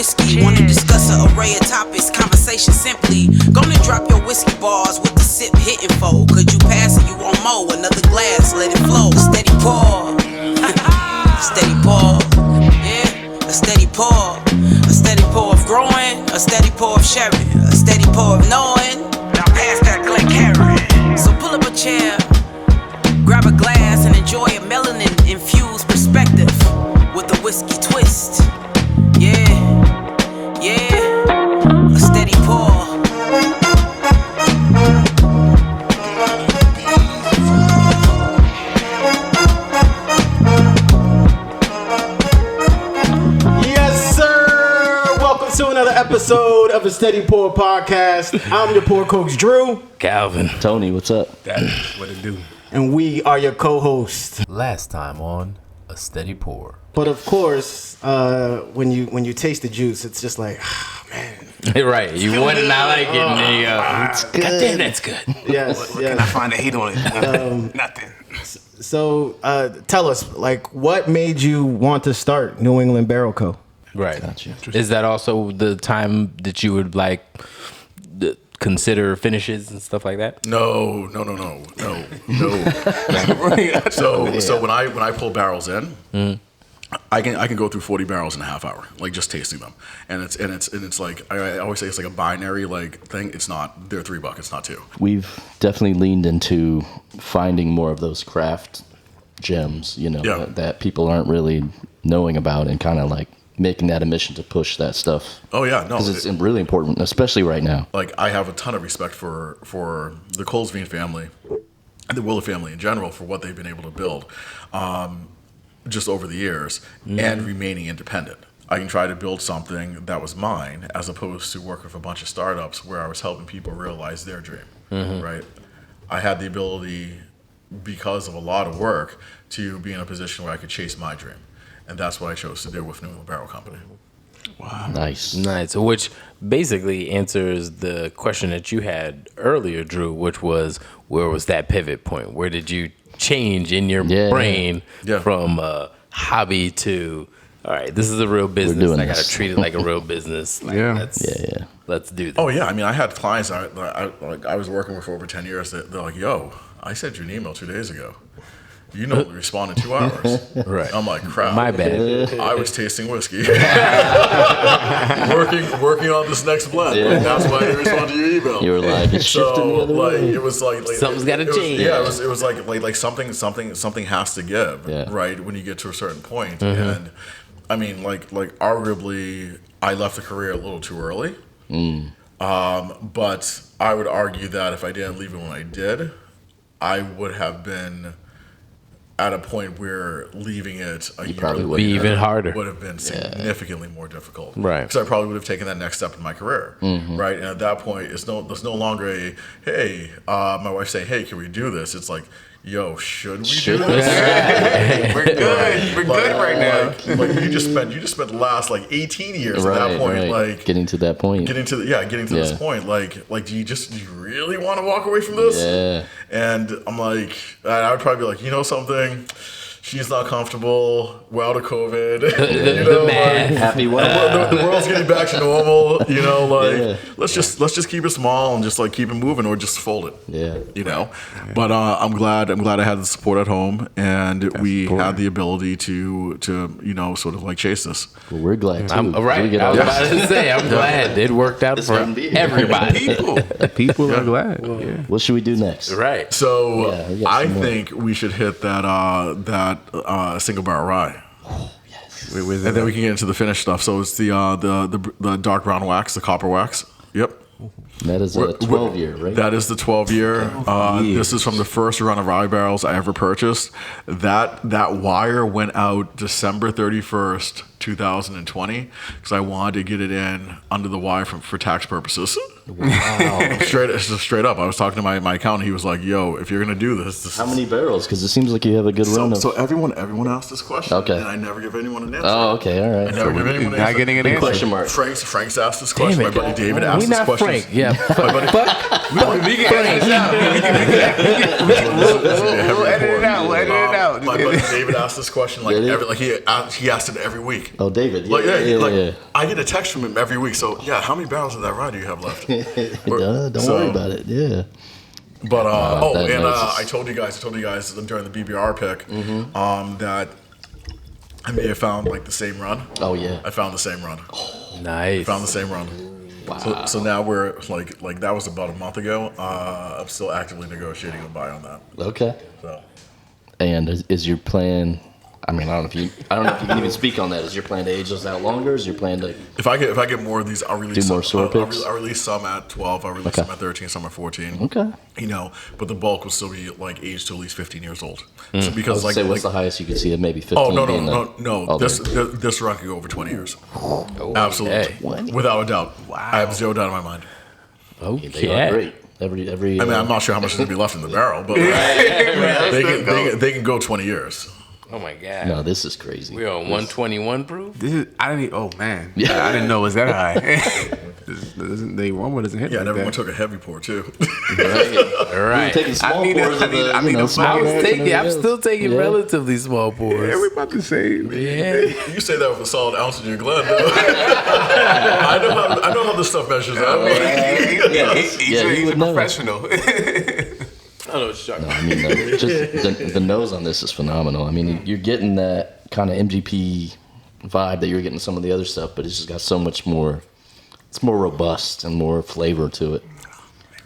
whiskey. Wanna discuss an array of topics, conversation simply. Gonna drop your whiskey bars with the sip hitting for. Could you pass it? You want more? Another glass, let it flow. A steady pour. A steady pour. Yeah, a steady pour. A steady pour of growing. A steady pour of sharing. A steady pour of knowing. Now pass that Glen Carry. So pull up a chair. Grab a glass and enjoy a melanin-infused perspective with a whiskey twist. Yeah, yeah, a steady pour. Yes, sir. Welcome to another episode of the Steady Pour Podcast. I'm your poor coach, Drew. Calvin. Tony, what's up? That is what it do. And we are your co-hosts. Last time on A Steady Pour. But of course, when you taste the juice, it's just like, man. Right. You want to not like it. And then you go, It's good. God damn, that's good. Yes, Can I yes. find a hate on it? Nothing. So tell us, like, what made you want to start New England Barrel Co.? Right. Gotcha. Is that also the time that you would like consider finishes and stuff like that? No. So when I pull barrels in, I can go through 40 barrels in a half hour, like just tasting them, and it's like I always say it's like a binary like thing. It's not they're $3, it's not $2. We've definitely leaned into finding more of those craft gems, Yeah. that people aren't really knowing about, and kind of like making that a mission to push that stuff. Oh yeah, no, Because it's really important, especially right now. like I have a ton of respect for the Colesveen family and the Willer family in general for what they've been able to build just over the years and remaining independent. I can try to build something that was mine as opposed to work with a bunch of startups where I was helping people realize their dream, right? I had the ability, because of a lot of work, to be in a position where I could chase my dream. And that's what I chose to do with New England Barrel Company. Nice. Nice. Which basically answers the question that you had earlier, Drew, which was, where was that pivot point? Where did you change in your brain from hobby to, all right, this is a real business. doing I got to this. treat it like a real business. Like, Let's do this. Oh yeah, I mean, I had clients I was working with for over 10 years. They're like, "Yo, I sent you an email 2 days ago. You know, we respond in 2 hours." Right. I'm like, crap. My bad. I was tasting whiskey, working on this next blend. Yeah. Like, that's why they respond to your email. You were like, it's shifting the other way. It was like Something's gotta change. It was like something has to give, Yeah. right? When you get to a certain point, and I mean, like arguably, I left the career a little too early. But I would argue that if I didn't leave it when I did, I would have been at a point where leaving it a year probably would be even harder. would have been significantly more difficult. Right. Because I probably would have taken that next step in my career. Right. And at that point, there's no longer a, hey, my wife saying, hey, can we do this? It's like, yo, should we do this? We're good. We're good right now. Like you just spent the last like 18 years at that point, like getting to that point. getting to this point. Like do you really want to walk away from this? Yeah. And I'm like, I would probably be like, you know something, she's not comfortable. We're out of COVID. Happy one. The world's getting back to normal. Let's just keep it small and just like keep it moving, or just fold it. Yeah. But I'm glad I had the support at home, and we had the ability to sort of like chase this. Well, we're glad too. I'm right. I was about to say, I'm glad it worked out for everybody. People are glad. What should we do next? Right. So we got I some more. think we should hit that single barrel rye. And And then we can get into the finished stuff. So it's the dark brown wax, the copper wax. Yep. That is a 12-year, right? That is the 12-year. This is from the first run of rye barrels I ever purchased. That wire went out December 31st, 2020, because I wanted to get it in under the wire for tax purposes. Wow. Straight up. I was talking to my accountant. He was like, "Yo, if you're gonna do this How many barrels? Because it seems like you have a good run of... So everyone asked this question, Okay. and I never give anyone an answer. Oh, okay, all right. I never give anyone an Not answer. getting an Big answer. question mark. Frank's asked this question. My buddy David asked We this not question. Frank. Yeah. We can edit it out. We'll edit it out. my buddy David asked this question Did he asked it every week. Oh, David. Like, Yeah. I get a text from him every week. So yeah, how many barrels of that rye do you have left? Don't worry about it. Yeah. But nice. I told you guys during the BBR pick that I may have found like the same run. Oh yeah. I found the same run. Nice. Found the same run. Wow. So now we're like that was about a month ago. I'm still actively negotiating a buy on that. Okay. So. And is your plan? I mean, I don't know if you can even speak on that. Is your plan to age those out longer? Is your plan to? If I get more of these, I'll release more some. store picks? I'll release some at 12. I'll release some at 13. Some at 14. Okay. But the bulk will still be like aged to at least 15 years old. So I was because gonna say, what's the highest you could see it? Maybe 15. Oh no! Oh, This run could go over 20 years. Oh, Absolutely, 20? without a doubt. Wow. I have zero doubt in my mind. They are great. Every. I mean, I'm not sure how much is going to be left in the barrel, but they can go 20 years. Oh my God. No, this is crazy. We're on 121 proof? I didn't even, oh man. Yeah. I didn't know it was that high. The aroma doesn't hit Yeah, like and everyone that. took a heavy pour too. Right. Taking small need a- pours I of need- the, I need a small bottle. American and I'm everything still else. taking Yeah. relatively small pours. Yeah, we about the same. Yeah. You say that with a solid ounce in your Glen, though. I know how this stuff measures out. He's a would know. professional. I know it's No, I mean, just the nose on this is phenomenal. I mean, you're getting that kind of MGP vibe that you're getting some of the other stuff, but it's just got so much more. It's more robust and more flavor to it.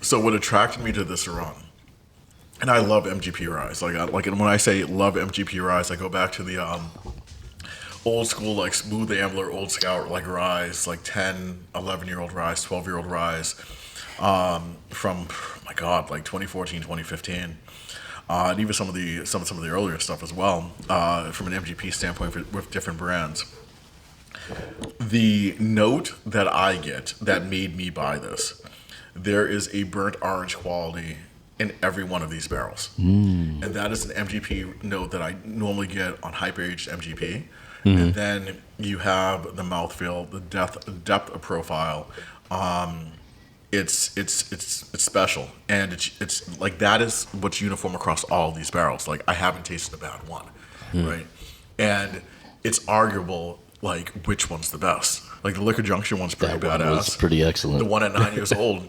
So what attracted me to this run, and I love MGP ryes. Like when I say love MGP ryes, I go back to the old school like Smooth Ambler, Old Scout like ryes, like 10, 11-year-old ryes, 12-year-old ryes, from my God, like 2014, 2015. And even some of the earlier stuff as well, from an MGP standpoint with different brands. The note that I get that made me buy this, there is a burnt orange quality in every one of these barrels. And that is an MGP note that I normally get on hyper-aged MGP. And then you have the mouthfeel, the depth of profile. It's special, and it's like that is what's uniform across all of these barrels. Like I haven't tasted a bad one, right? And it's arguable like which one's the best. Like the Liquor Junction one's pretty That one badass. was pretty excellent. The one at 9 years old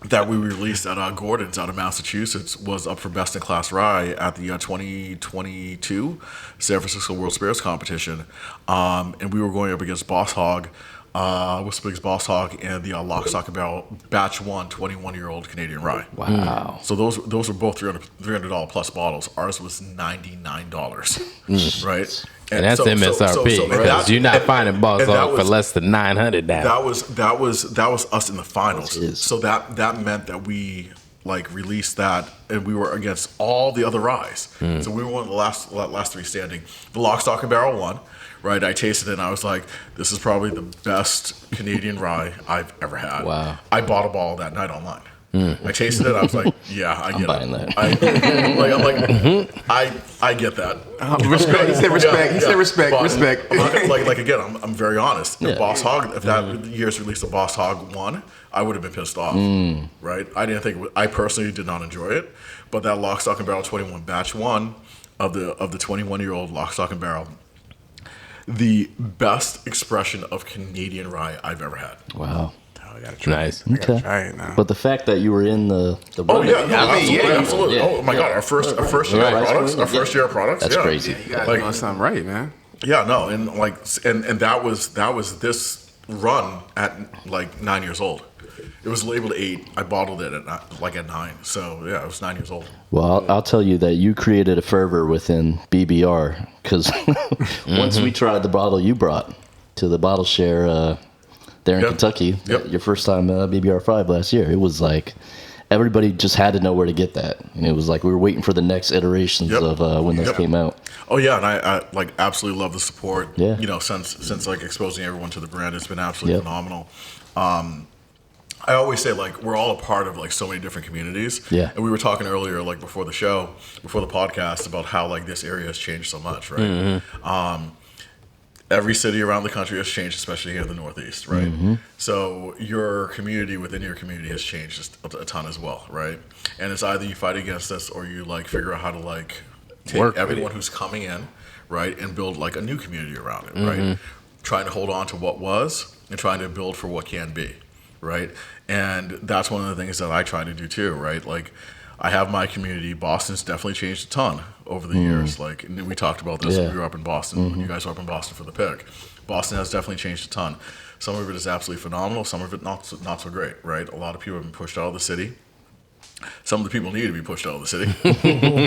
that we released at Gordon's out of Massachusetts was up for Best in Class Rye at the 2022 San Francisco World Spirits Competition, and we were going up against Boss Hog. Whistlepigs Boss Hog and the Lock, Stock, and Barrel Batch 1 21-year-old Canadian Rye. Wow. So those were both $300 plus bottles. Ours was $99, right? And that's MSRP because you're not finding Boss Hog for less than $900 now. That was us in the finals. It is. So that meant that we like released that, and we were against all the other ryes. So we were one of the last three standing. The Lock, Stock, and Barrel won. Right, I tasted it and I was like, this is probably the best Canadian rye I've ever had. Wow. I bought a bottle that night online. I tasted it, I was like, yeah, I get buying it. that. I get that. Respect. He said respect. He said respect. But Respect. I'm not gonna, again, I'm very honest. Yeah. If Boss Hog, if that year's release of Boss Hog won, I would have been pissed off. Right? I didn't think I personally did not enjoy it, but that Lock, Stock, and Barrel 21 Batch 1 of the 21-year-old Lock, Stock, and Barrel, the best expression of Canadian rye I've ever had. Wow. I gotta try Nice. it. I gotta Okay. try it now. But the fact that you were in the Oh yeah, running- no, absolutely, yeah. absolutely. Yeah. Oh my God, our first year of products, our first year of products. That's yeah. crazy. You gotta Like- do something right, man. Yeah, no, and that was this run at like 9 years old. It was labeled 8. I bottled it at 9. So yeah, I was 9 years old. Well, I'll tell you that you created a fervor within BBR because once we tried the bottle you brought to the bottle share there in Yep. Kentucky, Yep. your first time BBR 5 last year, it was like everybody just had to know where to get that. And it was like we were waiting for the next iterations Yep. of when those Yep. came out. Oh yeah, and I like absolutely love the support. Yeah. You know, since like exposing everyone to the brand, it's been absolutely Yep. phenomenal. I always say like we're all a part of like so many different communities. Yeah. And we were talking earlier, like before the podcast, about how like this area has changed so much, right? Every city around the country has changed, especially here in the Northeast, right? So your community within your community has changed just a ton as well, right? And it's either you fight against this or you like figure out how to like take everyone who's coming in, right, and build like a new community around it, right? Trying to hold on to what was and trying to build for what can be, right? And that's one of the things that I try to do too, right? Like, I have my community. Boston's definitely changed a ton over the years. Like, and we talked about this when we were up in Boston, when you guys were up in Boston for the pick. Boston has definitely changed a ton. Some of it is absolutely phenomenal. Some of it not so great, right? A lot of people have been pushed out of the city. Some of the people need to be pushed out of the city,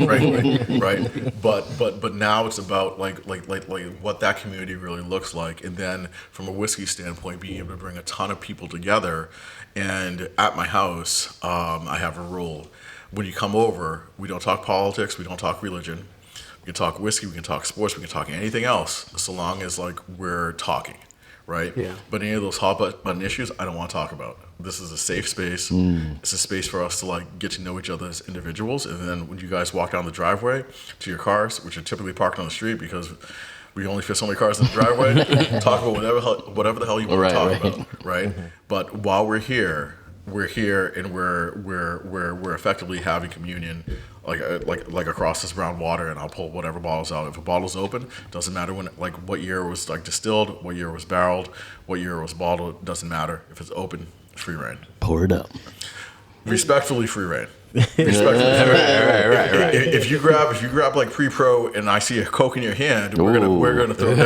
right? But now it's about like what that community really looks like, and then from a whiskey standpoint, being able to bring a ton of people together. And at my house, I have a rule: when you come over, we don't talk politics, we don't talk religion, we can talk whiskey, we can talk sports, we can talk anything else, so long as like we're talking. Right? Yeah. But any of those hot button issues, I don't want to talk about. This is a safe space. It's a space for us to like get to know each other as individuals. And then when you guys walk down the driveway to your cars, which are typically parked on the street because we only fit so many cars in the driveway, talk about whatever the hell you want to talk about. Right? But while we're here and we're effectively having communion like across this brown water, and I'll pull whatever bottles out. If a bottle's open, doesn't matter when, like what year it was like distilled, what year it was barreled, what year it was bottled, doesn't matter. If it's open, free reign. Pour it up. Respectfully, free reign. Right. If you grab like pre-pro and I see a Coke in your hand, we're gonna throw down.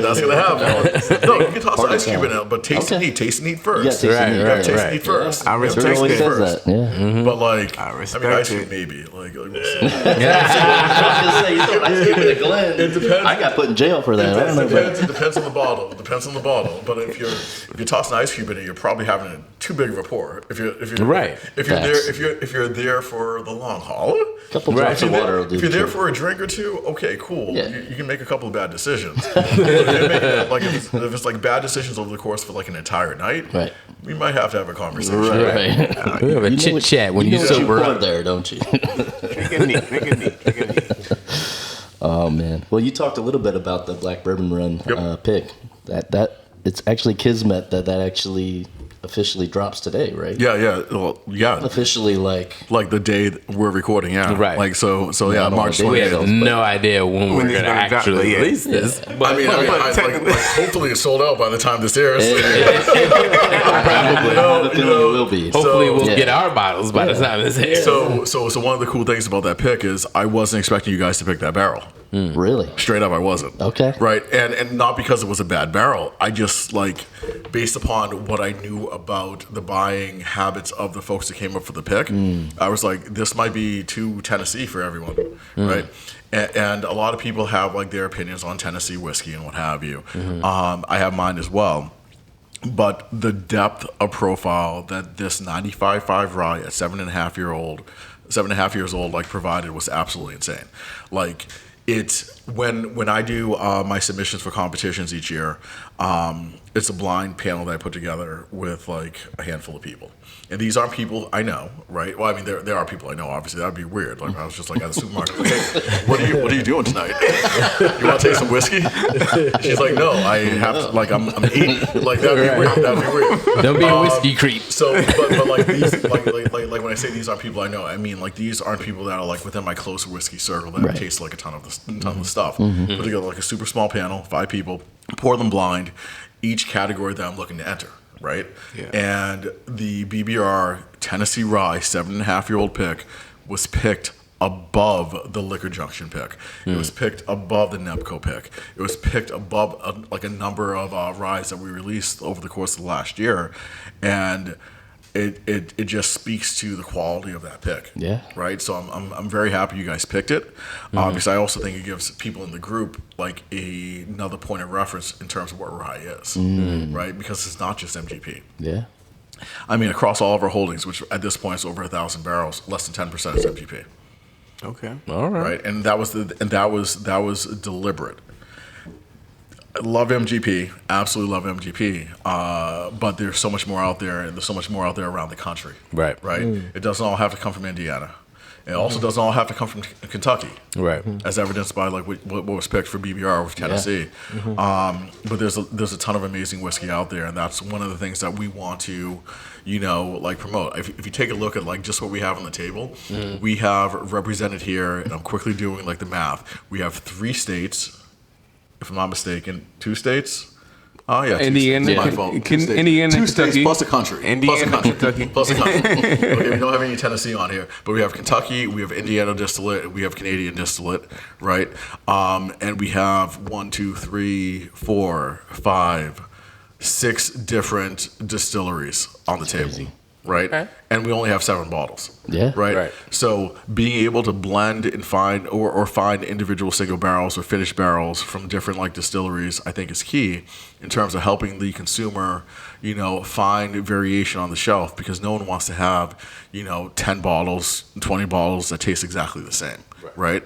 That's gonna happen. No, you can toss an ice cube in it, but taste and eat first. Taste and eat first. I respect it first. But like, I mean, ice cube maybe. Like, I was gonna say, you throw ice cube in a Glen. It depends. I got put in jail for that. It depends on the bottle. But if you're tossing ice cube in it, you're probably having too big of a pour. If you're there for the long haul, couple drops of water will do. If you're there for a drink or two, okay, cool. Yeah. You can make a couple of bad decisions. if it's like bad decisions over the course of like an entire night, right, we might have to have a conversation. Right. We have a chit chat when you sober up there, don't you? Drink it neat. Oh man. Well, you talked a little bit about the Black Bourbon Run pick. That it's actually kismet that actually officially drops today, right? Yeah. Well, yeah. Officially, like the day we're recording, yeah. Right. Like so yeah, March 28th. We have no idea when we're gonna actually release this. But hopefully it's sold out by the time this airs. Probably. It will be. Hopefully we'll get our bottles by the time this airs. So one of the cool things about that pick is I wasn't expecting you guys to pick that barrel. Really? Straight up, I wasn't. Okay. Right, and not because it was a bad barrel. I just like, based upon what I knew about the buying habits of the folks that came up for the pick, I was like, this might be too Tennessee for everyone, right? And a lot of people have like their opinions on Tennessee whiskey and what have you. I have mine as well. But the depth of profile that this 95.5 rye at 7.5 years old, like provided was absolutely insane. Like, it's when I do my submissions for competitions each year, it's a blind panel that I put together with like a handful of people. And these aren't people I know, right? Well, I mean, there are people I know, obviously. That'd be weird. Like, I was just like at the supermarket, like, hey, what are you doing tonight? You want to taste some whiskey? She's like, no, I have to, like, I'm eating. Like, that'd be weird. Don't be a whiskey creep. So, but like these, like when I say these aren't people I know, I mean like these aren't people that are like within my close whiskey circle that taste like a ton of stuff. Put together like a super small panel, 5 people, pour them blind, each category that I'm looking to enter. Right? Yeah. And the BBR Tennessee Rye 7.5-year-old pick was picked above the Liquor Junction pick. It was picked above the Nepco pick. It was picked above a number of ryes that we released over the course of the last year. And it just speaks to the quality of that pick. Yeah. Right? So I'm very happy you guys picked it. Because I also think it gives people in the group like another point of reference in terms of what rye is. Right? Because it's not just MGP. Yeah. I mean, across all of our holdings, which at this point is over 1,000 barrels, less than 10% is MGP. Okay. All right. Right? And that was deliberate. I love MGP, absolutely love MGP, but there's so much more out there, and there's so much more out there around the country. Right. It doesn't all have to come from Indiana. It also doesn't all have to come from Kentucky, Right. as evidenced by like what was picked for BBR with Tennessee. But there's a ton of amazing whiskey out there, and that's one of the things that we want to, like promote. If you take a look at like just what we have on the table, we have represented here, and I'm quickly doing like the math. We have 3 states, if I'm not mistaken, 2 states. Oh yeah, Indiana, my fault. Indiana, 2 states Kentucky. plus a country. Indiana, Kentucky. Plus a country. Okay, we don't have any Tennessee on here, but we have Kentucky, we have Indiana distillate, we have Canadian distillate, right? And we have 1, 2, 3, 4, 5, 6 different distilleries on the table. Right? Okay. And we only have 7 bottles. Yeah. Right? So being able to blend and find or find individual single barrels or finished barrels from different like distilleries, I think is key in terms of helping the consumer, find variation on the shelf, because no one wants to have, 10 bottles, 20 bottles that taste exactly the same. Right?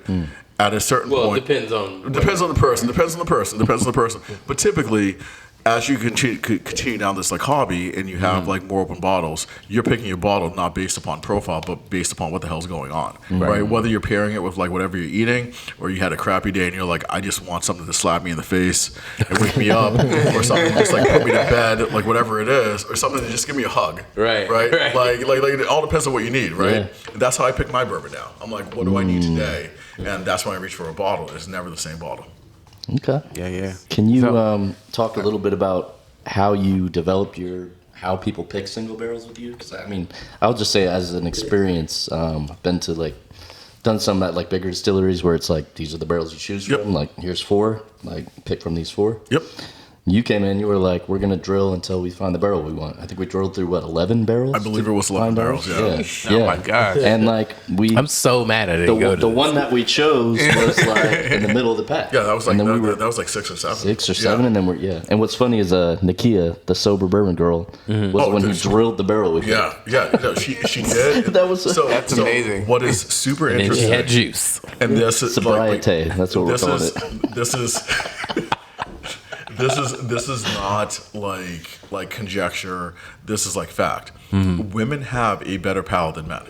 At a certain point. Depends on the person. But typically, as you continue down this like hobby and you have like more open bottles, you're picking your bottle not based upon profile, but based upon what the hell's going on, right? Whether you're pairing it with like whatever you're eating, or you had a crappy day and you're like, I just want something to slap me in the face and wake me up, or something to just like put me to bed, like whatever it is, or something to just give me a hug, right? Like it all depends on what you need, right? Yeah. That's how I pick my bourbon now. I'm like, what do I need today? And that's when I reach for a bottle. It's never the same bottle. Okay. Yeah. Can you talk a little bit about how you develop how people pick single barrels with you? Because I mean, I'll just say as an experience, I've been to done some at like bigger distilleries where it's like, these are the barrels you choose from. Like, here's 4, like pick from these 4. Yep. You came in, you were like, we're going to drill until we find the barrel we want. I think we drilled through, 11 barrels? I believe it was 11 barrels, yeah. Oh my God. And like, I'm so mad at it. The one that we chose was like in the middle of the pack. Yeah, that was like, that was like 6 or 7. 6 or 7, and then and what's funny is Nakia, the sober bourbon girl, was the one who drilled the barrel with me. No, she did. That's amazing. What is super And interesting? she had juice. And this is Sobriety, that's what we're calling it. This is not like conjecture. This is like fact. Women have a better palate than men.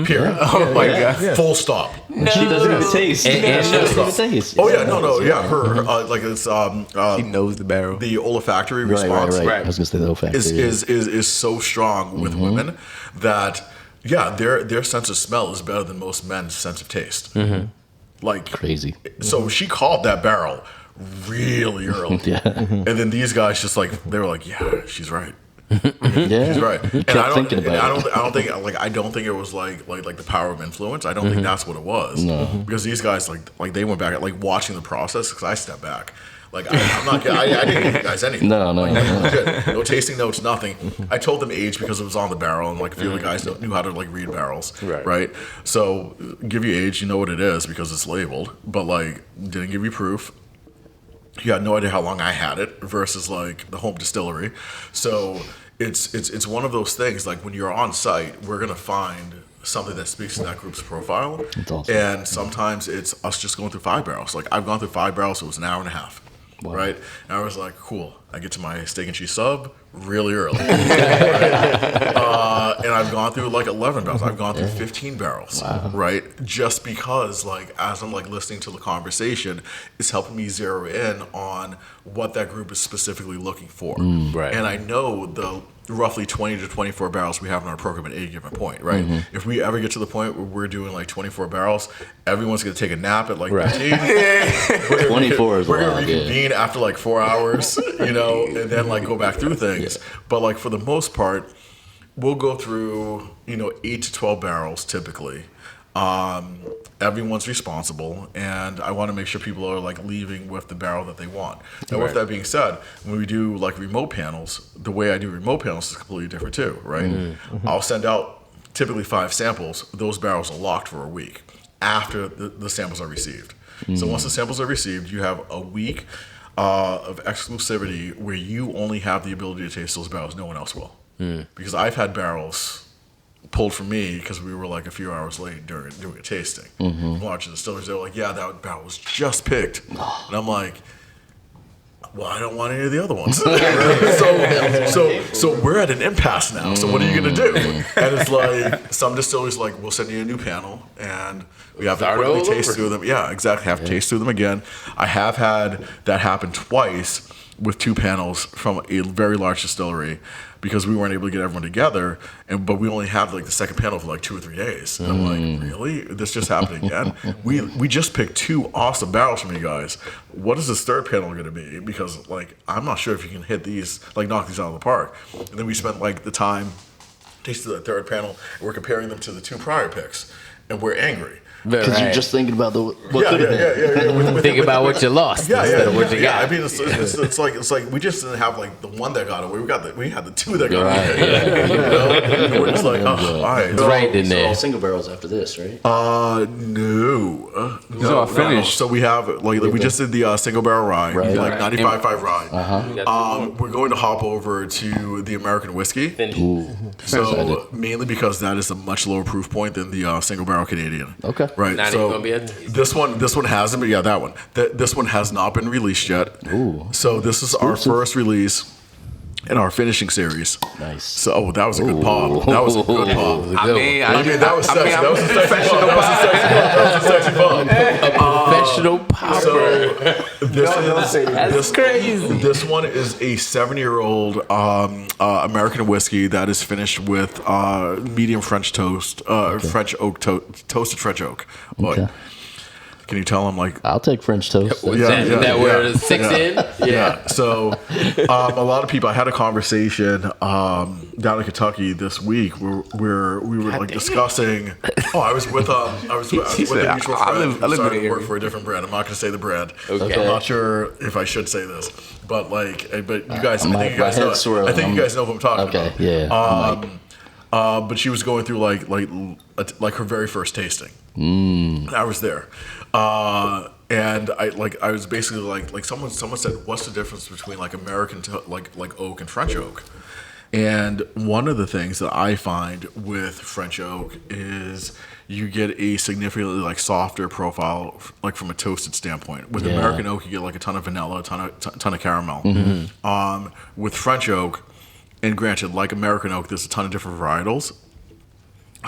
Period. Oh my God. Full stop. And she doesn't even taste. And she doesn't even taste. Oh yeah, no, yeah. Her like it's She knows the barrel. the olfactory response Right. I was gonna say the olfactory is so strong with women that their sense of smell is better than most men's sense of taste. Like crazy. So she called that barrel really early. And then these guys just like, they were like, yeah, she's right. She's right. And I don't think it was like the power of influence. I don't think that's what it was. No. Because these guys like they went back at like watching the process, because I stepped back. Like I'm not I didn't give you guys anything. No tasting notes, nothing. I told them age because it was on the barrel, and like a few of the guys knew how to like read barrels, right? So give you age, you know what it is because it's labeled, but like didn't give you proof. You had no idea how long I had it versus like the home distillery. So it's one of those things, like when you're on site, we're gonna find something that speaks to that group's profile. Awesome. And sometimes it's us just going through 5 barrels. Like I've gone through 5 barrels, so it was an hour and a half. Wow. Right? And I was like, cool. I get to my steak and cheese sub really early. And I've gone through like 11 barrels. I've gone through 15 barrels. Wow. Right? Just because like as I'm like listening to the conversation, it's helping me zero in on what that group is specifically looking for. Right. And I know the roughly 20 to 24 barrels we have in our program at any given point, right? If we ever get to the point where we're doing like 24 barrels, everyone's going to take a nap at like 15. 24 is We're going wild, to reconvene after like 4 hours, and then like go back through things. But like for the most part, we'll go through, 8 to 12 barrels typically. Everyone's responsible, and I want to make sure people are like leaving with the barrel that they want. Now, with that being said, when we do like remote panels, the way I do remote panels is completely different too, right? I'll send out typically 5 samples. Those barrels are locked for a week after the samples are received. So once the samples are received, you have a week of exclusivity where you only have the ability to taste those barrels. No one else will. Because I've had barrels pulled from me because we were like a few hours late during doing a tasting. Watching the distillers, they were like, yeah, that barrel was just picked. And I'm like, well, I don't want any of the other ones. so we're at an impasse now. So what are you going to do? And it's like, some distilleries like, we'll send you a new panel, and we have to quickly taste through them. Yeah, exactly. Have to taste through them again. I have had that happen twice with 2 panels from a very large distillery, because we weren't able to get everyone together, but we only had like the second panel for like 2 or 3 days. And I'm like, really? This just happened again? We just picked 2 awesome barrels from you guys. What is this third panel going to be? Because like, I'm not sure if you can hit these, like knock these out of the park. And then we spent like the time tasting the third panel, and we're comparing them to the 2 prior picks, and we're angry. Because you're just thinking about what could have been. Think about what you lost instead of what you got. I mean, it's like we just didn't have like the one that got away. We had the 2 that got away. You know? We're just like, oh, all right. It's right in there. Single barrels after this, right? No, finished. So we have like we just did the single barrel rye, like 95.5 rye. We're going to hop over to the American whiskey. So mainly because that is a much lower proof point than the single barrel Canadian. Okay. Right. Not so even gonna be this one hasn't, but yeah, that one. This one has not been released yet. Ooh. So this is our first release in our finishing series. Nice. So that was a good pop. That was a good pop. I mean, That was sexy. That was a sexy pop. That was a sexy pop. Professional popper. So That's crazy. This one is a 7-year-old American whiskey that is finished with medium French toast, French oak toasted French oak. Okay. Can you tell I'm like? I'll take French toast. That where 6 in? Yeah. So a lot of people. I had a conversation down in Kentucky this week where we were like discussing. Oh, I was with a mutual friend who started to work for a different brand. I'm not going to say the brand. Okay. I'm not sure if I should say this, but you guys, I think you guys know. I think you guys know what I'm talking about. Okay. Yeah. But she was going through like her very first tasting. I was there. And I was basically like someone said, what's the difference between like American like oak and French oak? And one of the things that I find with French oak is you get a significantly like softer profile, like from a toasted standpoint. With American oak, you get like a ton of vanilla, a ton of caramel. With French oak, and granted, like American oak, there's a ton of different varietals.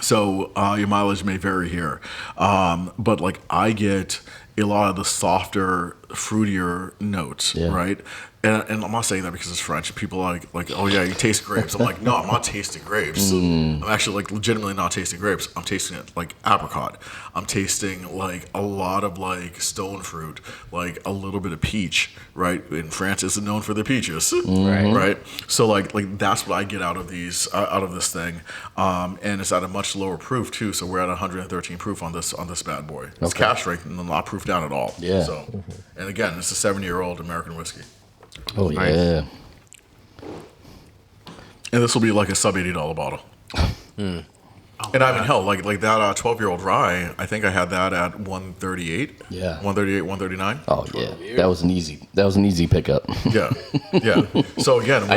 So your mileage may vary here, but like I get a lot of the softer, fruitier notes, right? And I'm not saying that because it's French. People are like, oh yeah, you taste grapes. I'm like, no, I'm not tasting grapes. I'm actually like legitimately not tasting grapes. I'm tasting it like apricot. I'm tasting like a lot of like stone fruit, like a little bit of peach, right? And France isn't known for their peaches, right? So like that's what I get out of these out of this thing, and it's at a much lower proof too. So we're at 113 proof on this bad boy. It's cash strength and not proof down at all. Yeah. So, and again, it's a 7-year-old American whiskey. Oh yeah. And this will be like a sub $80 bottle. And I mean, hell, like that 12-year-old rye, I think I had that at 138. Yeah. 138, 139. Oh yeah, that was an easy pickup. Yeah. So again, I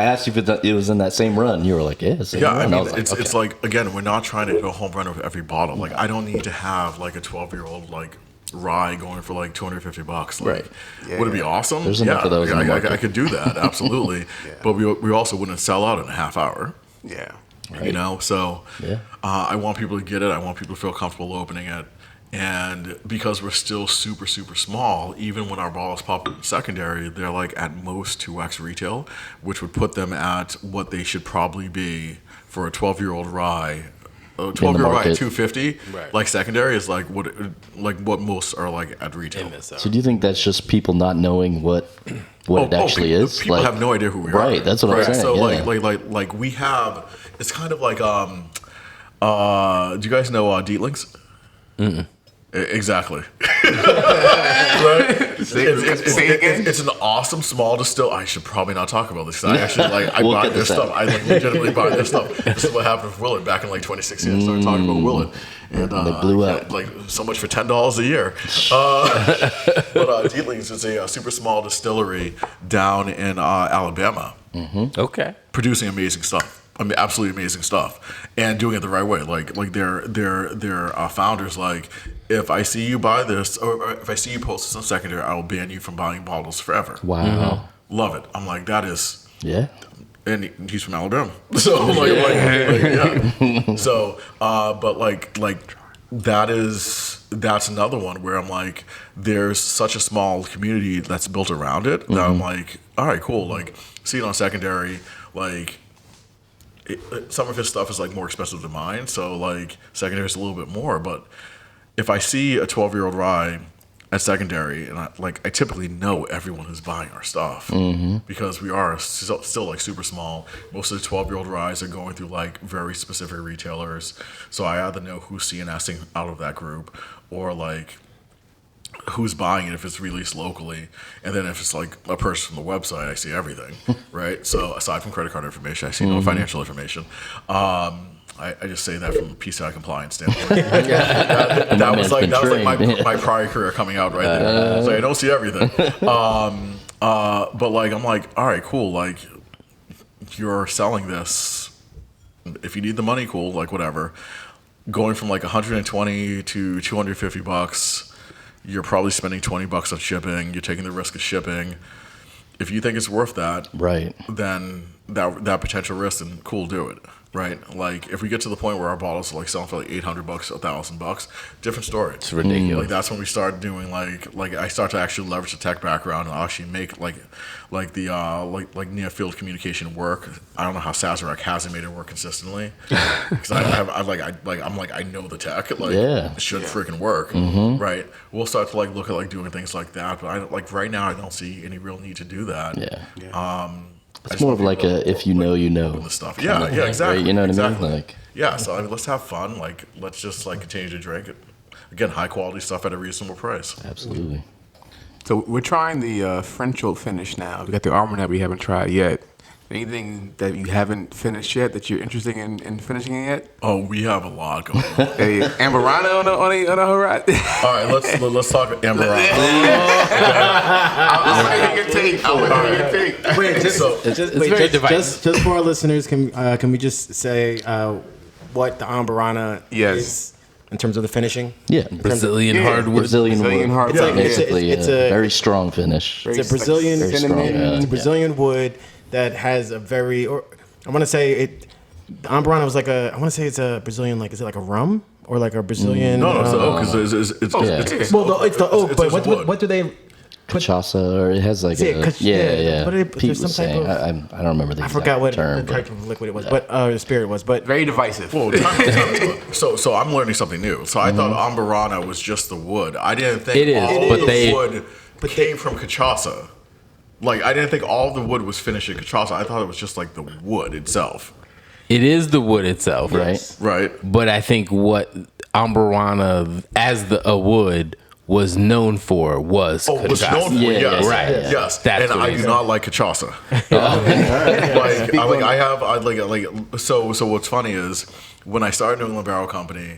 asked you if it was in that same run. You were like, yeah. I mean, it's like again, we're not trying to hit a home run with every bottle. Like I don't need to have like a 12-year-old like rye going for like $250. Like, would it be awesome? There's enough of those. I could do that absolutely. But we also wouldn't sell out in a half hour. Yeah. Right. You know, so I want people to get it. I want people to feel comfortable opening it. And because we're still super, super small, even when our bottles pop up in secondary, they're like at most 2x retail, which would put them at what they should probably be for a 12-year-old rye. 12-year-old rye at $250, like secondary is like what most are like at retail. So do you think that's just people not knowing what it actually is? People have no idea who we are. Right, that's what I'm saying. So like we have, it's kind of like do you guys know Dietlings? Exactly. Right? It's an awesome small distill. I should probably not talk about this. I actually I buy their stuff. I legitimately buy their stuff. This is what happened with Willet back in like 2016. I started talking about Willet, and they blew up. Like so much for $10 a year. But Dietlings is a super small distillery down in Alabama. Okay. Producing amazing stuff. I mean, absolutely amazing stuff, and doing it the right way. Like their founders, like, if I see you buy this, or if I see you post this on secondary, I will ban you from buying bottles forever. Wow. Love it. I'm like, that is. Yeah. And he's from Alabama, so yeah. So, but that's another one where I'm like, there's such a small community that's built around it that I'm like, all right, cool. Like, see it on secondary, like. Some of his stuff is like more expensive than mine, so like secondary is a little bit more. But if I see a 12-year-old rye at secondary, and I typically know everyone who's buying our stuff because we are still like super small. Most of the 12-year-old ryes are going through like very specific retailers, so I either know who's CNSing out of that group or like who's buying it if it's released locally, and then if it's like a person from the website, I see everything, right? So aside from credit card information, I see no financial information. I just say that from a PCI compliance standpoint. that was like my prior career coming out right there. So I don't see everything. But like I'm like, all right, cool. Like you're selling this. If you need the money, cool. Like whatever. Going from like $120 to $250. You're probably spending $20 on shipping. You're taking the risk of shipping. If you think it's worth that, right, then that potential risk, then cool, do it. Right? Like if we get to the point where our bottles are like selling for like $800, $1,000, different story. It's ridiculous. Like that's when we start doing like I start to actually leverage the tech background and actually make like near field communication work. I don't know how Sazerac hasn't made it work consistently because I know the tech. It should freaking work. Right? We'll start to like look at like doing things like that, but right now I don't see any real need to do that. It's more of like a if you know, you know. The stuff. Yeah, exactly. Right? You know what I mean? Like, so I mean, let's have fun. Like, let's just like continue to drink it. Again, high quality stuff at a reasonable price. Absolutely. So we're trying the French old finish now. We got the Armor that we haven't tried yet. Anything that you haven't finished yet that you're interested in finishing it yet? Oh, we have a lot going on. Hey, Amberana on the horizon. All right, let's talk Amberana. I'm your take. Wait, just for our listeners, can we just say what the Amberana is in terms of the finishing? Yeah, Brazilian hardwood. Brazilian hardwood. It's basically a very strong finish. It's a Brazilian, very strong, it's a Brazilian wood that has a very, or I want to say it. The Amberana was like a. I want to say it's a Brazilian. Like, is it like a rum or like a Brazilian? No, it's the oak. It's the oak. But what do they? Cachaça, or it has like Pete was saying. I don't remember the exact term. I forgot what type of liquid it was, but the spirit was. But very divisive. Well, so I'm learning something new. So I thought Amberana was just the wood. I didn't think wood came from Cachaça. Like, I didn't think all of the wood was finished in Cachaça. I thought it was just like the wood itself. It is the wood itself, right? Right. But I think what Amberana as a wood was known for was Cachaça. Was known for, yes. Right. Yes. That's and I do not like Cachaça. So what's funny is when I started New England Barrel Company,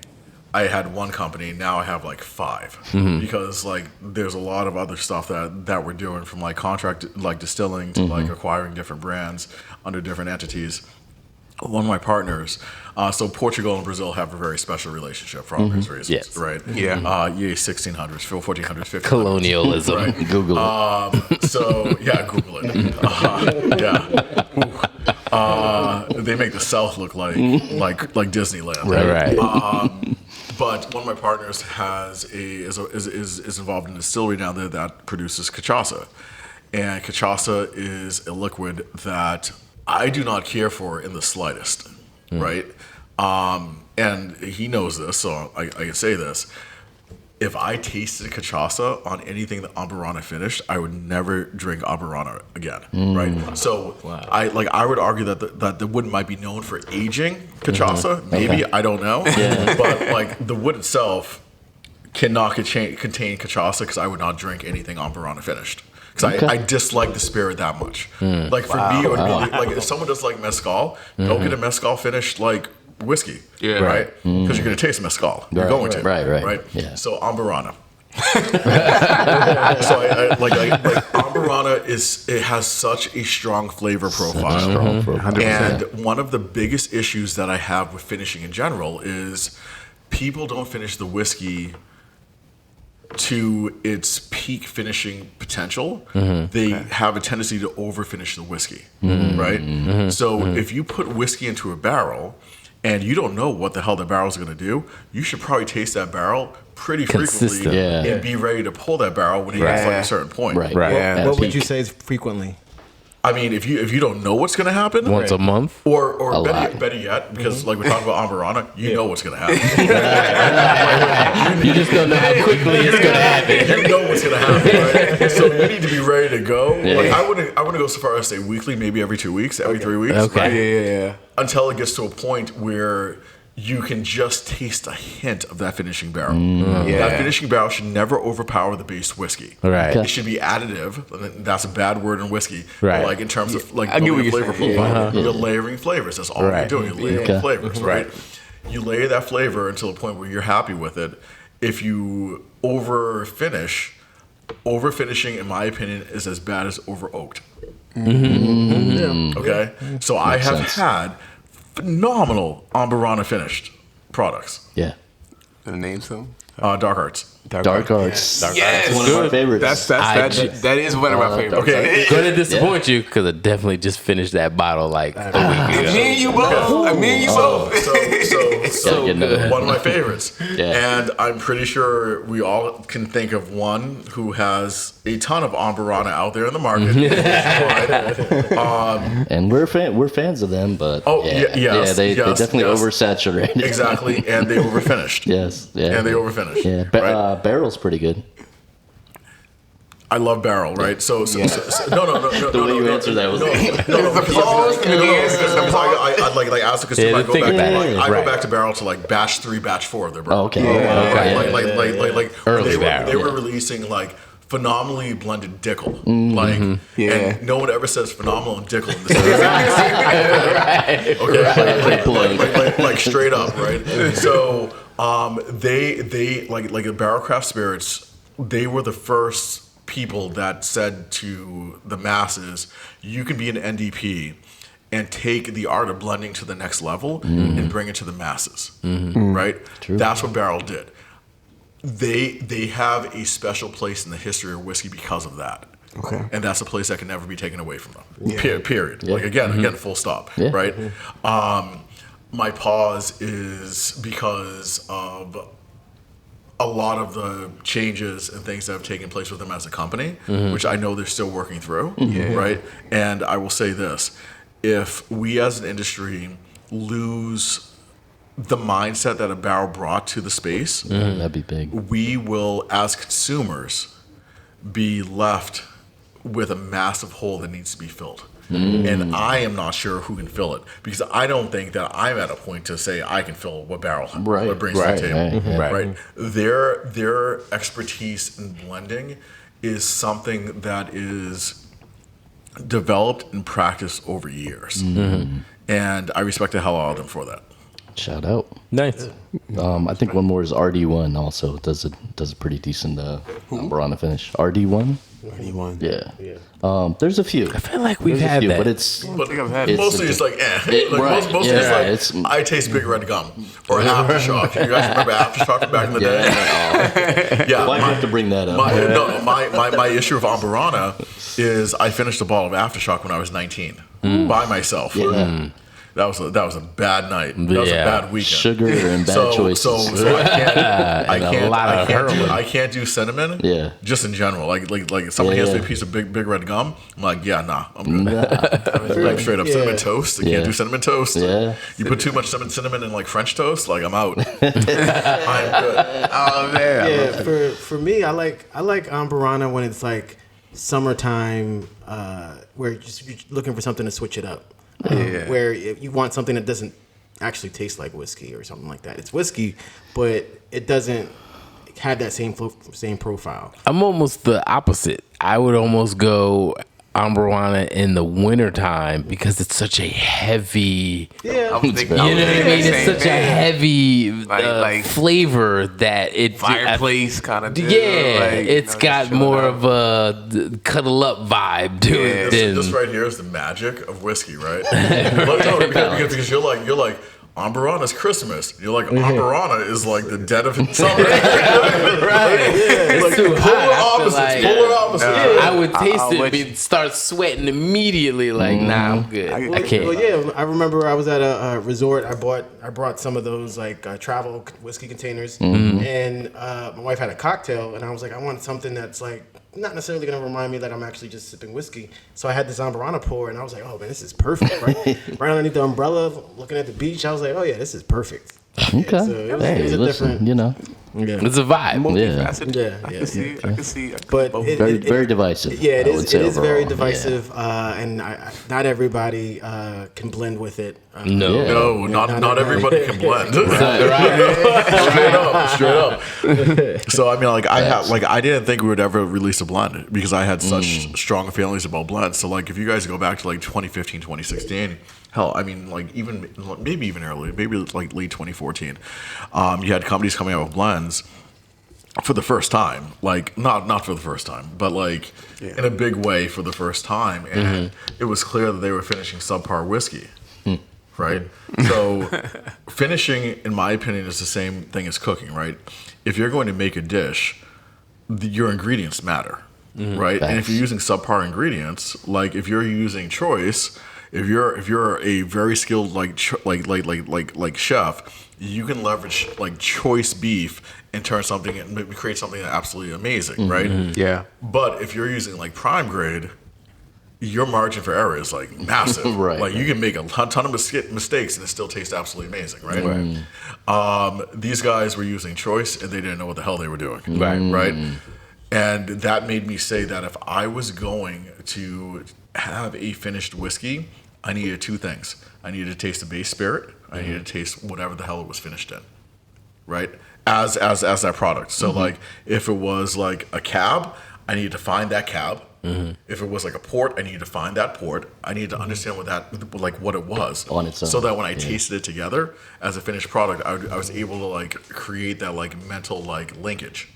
I had one company. Now I have like 5 because like there's a lot of other stuff that we're doing, from like contract like distilling to like acquiring different brands under different entities. One of my partners, so Portugal and Brazil have a very special relationship for obvious reasons, right? Yeah. 1600s, 1400s, 1500s. Colonialism. Right? Google it. So yeah, Google it. They make the South look like Disneyland. Right. But one of my partners is involved in a distillery down there that produces Cachaça, and Cachaça is a liquid that I do not care for in the slightest, right? And he knows this, so I can say this. If I tasted Cachaça on anything that Amberana finished, I would never drink Amberana again, right? So I would argue that the wood might be known for aging Cachaça, maybe, I don't know. But like the wood itself cannot contain Cachaça, because I would not drink anything Amberana finished. Because I dislike the spirit that much. Like for me, it would be like if someone does like mezcal, don't get a mezcal finished like whiskey, right? Because you're going to taste mezcal. You're going to, right? Yeah. So Amberana, So like Amburana it has such a strong flavor profile. And one of the biggest issues that I have with finishing in general is people don't finish the whiskey to its peak finishing potential. They have a tendency to over finish the whiskey, right? So if you put whiskey into a barrel and you don't know what the hell the barrel's going to do, you should probably taste that barrel pretty frequently and be ready to pull that barrel when it gets like a certain point. Right. What would you say is frequently? I mean, if you don't know what's going to happen, Once a month, or better yet, because like we're talking about Amburana, you know what's going to happen. you just don't know how quickly it's going to happen. You know what's going to happen, right? So you need to be ready to go. Like I wouldn't go so far as to say weekly, maybe every 2 weeks, every 3 weeks. Okay. Right? Until it gets to a point where you can just taste a hint of that finishing barrel. That finishing barrel should never overpower the base whiskey. Right. It should be additive. And that's a bad word in whiskey. Right. But like in terms of like I get what building a you're flavor saying. profile, you're layering flavors. That's all you're doing. You're layering flavors, right? You layer that flavor until the point where you're happy with it. If you overfinishing, in my opinion, is as bad as over oaked. Okay, so I have had phenomenal Amburana finished products. Yeah. The name some? Dark Arts. Dark Arts. Yes. One of my favorites. That is one of my favorites. Okay, Going to disappoint you because I definitely just finished that bottle like a week ago. Me and you both. So one of my favorites. Yeah. And I'm pretty sure we all can think of one who has a ton of Amburana out there in the market. And we're fans of them, but they definitely oversaturated. Exactly, and they overfinished. Yes. Yeah. And they overfinished. Yeah. Right? Barrel's pretty good. I love barrel, right? So no. The way you answer that was I asked because I go back to barrel to like batch 3, batch 4 of their barrel. Oh, okay. Like Early barrel. they were releasing like phenomenally blended Dickel, and no one ever says phenomenal and Dickel in the same Okay, like straight up, right? So they like the Barrel Craft Spirits, they were the first people that said to the masses, you can be an NDP and take the art of blending to the next level and bring it to the masses, right? True. That's what Barrel did. They have a special place in the history of whiskey because of that. Okay. And that's a place that can never be taken away from them. Period. Like again, full stop. Right. My pause is because of a lot of the changes and things that have taken place with them as a company, which I know they're still working through. Right. And I will say this: if we as an industry lose the mindset that a barrel brought to the space, that'd be big. we will, as consumers, be left with a massive hole that needs to be filled. And I am not sure who can fill it, because I don't think that I'm at a point to say I can fill what barrel what brings to the table. Right. Their expertise in blending is something that is developed and practiced over years. And I respect the hell out of them for that. Shout out. Nice. I think one more is RD1 also does a pretty decent Amburana finish. RD1? RD1. Yeah. There's a few. I feel like we've had that. But it's Mostly it's like mostly it's like I taste Big Red Gum or Aftershock. You guys remember Aftershock back in the day? Why do you have to bring that up? My issue of Amburana is I finished a bottle of Aftershock when I was 19 by myself. That was a bad night. That was a bad weekend. Sugar and bad choices. So I can't do cinnamon. Yeah. Just in general, like if somebody hands me a piece of big red gum, I'm like, I'm good. Like straight up cinnamon toast. I can't do cinnamon toast. Yeah. You put too much cinnamon in like French toast, like I'm out. I'm good. Oh man. Yeah. For me, I like Amburana when it's like summertime, where you're looking for something to switch it up. Where you want something that doesn't actually taste like whiskey or something like that. It's whiskey, but it doesn't have that same profile. I'm almost the opposite. I would almost go Amburana in the wintertime because it's such a heavy. Yeah. I was thinking, You know what I mean? It's such a heavy like flavor that it fireplace kind of. Yeah, it's got more of a cuddle up vibe to it. This right here is the magic of whiskey, right? because you're like. Amburana's Christmas. You're like, Amburana is like the dead of summer. Right. It's like too hot. Polar opposites. I would taste it and start sweating immediately. Like, nah, I'm good. I can't. Well, yeah, I remember I was at a resort. I brought some of those like travel whiskey containers, and my wife had a cocktail, and I was like, I want something that's like not necessarily going to remind me that I'm actually just sipping whiskey. So I had this Amburana pour, and I was like, oh man, this is perfect. Right underneath the umbrella, looking at the beach, I was like, oh yeah, this is perfect. Okay. Yeah, so it was a different, It's a vibe. Yeah. I can see. But very divisive. Yeah, it is overall. very divisive, and not everybody can blend with it. No, not everybody can blend. Straight up. So I mean, like I didn't think we would ever release a blend because I had such strong feelings about blends. So like, if you guys go back to like 2015, 2016. Hell, I mean, like maybe even earlier, maybe like late 2014, you had companies coming out with blends for the first time, like not for the first time, but like in a big way for the first time, and it was clear that they were finishing subpar whiskey, right? So finishing, in my opinion, is the same thing as cooking, right? If you're going to make a dish, your ingredients matter, right? And if you're using subpar ingredients, like if you're using choice. If you're a very skilled like chef, you can leverage like choice beef and turn something and maybe create something absolutely amazing, right? Yeah. But if you're using like prime grade, your margin for error is like massive. Right. Like you can make a ton of mistakes and it still tastes absolutely amazing, right? These guys were using choice and they didn't know what the hell they were doing, right? And that made me say that if I was going to have a finished whiskey, I needed two things. I needed to taste the base spirit. I needed to taste whatever the hell it was finished in, right? As that product. So like, if it was like a cab, I needed to find that cab. If it was like a port, I needed to find that port. I needed to understand what it was on its own, so that when I tasted it together as a finished product, I was able to like create that like mental like linkage.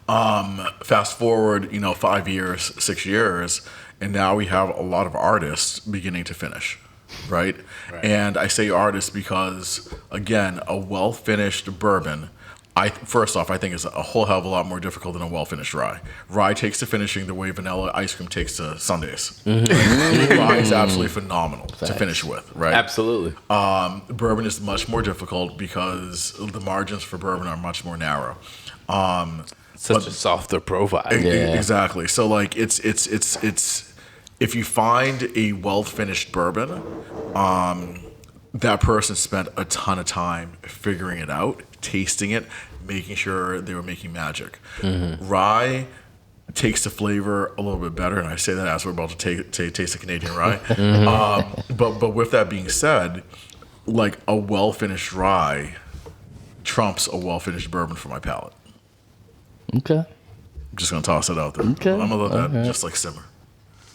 Fast forward, 5 years, 6 years, and now we have a lot of artists beginning to finish, right? And I say artists because, again, a well-finished bourbon, first off, I think is a whole hell of a lot more difficult than a well-finished rye. Rye takes to finishing the way vanilla ice cream takes to sundaes. Rye is absolutely phenomenal to finish with, right? Absolutely. Bourbon is much more difficult because the margins for bourbon are much more narrow. Such a softer profile. Exactly. So like it's if you find a well finished bourbon, that person spent a ton of time figuring it out, tasting it, making sure they were making magic. Rye takes the flavor a little bit better, and I say that as we're about to taste a Canadian rye. But with that being said, like a well finished rye trumps a well finished bourbon for my palate. Okay. I'm just gonna toss it out there. Okay. I'm gonna let that just like simmer.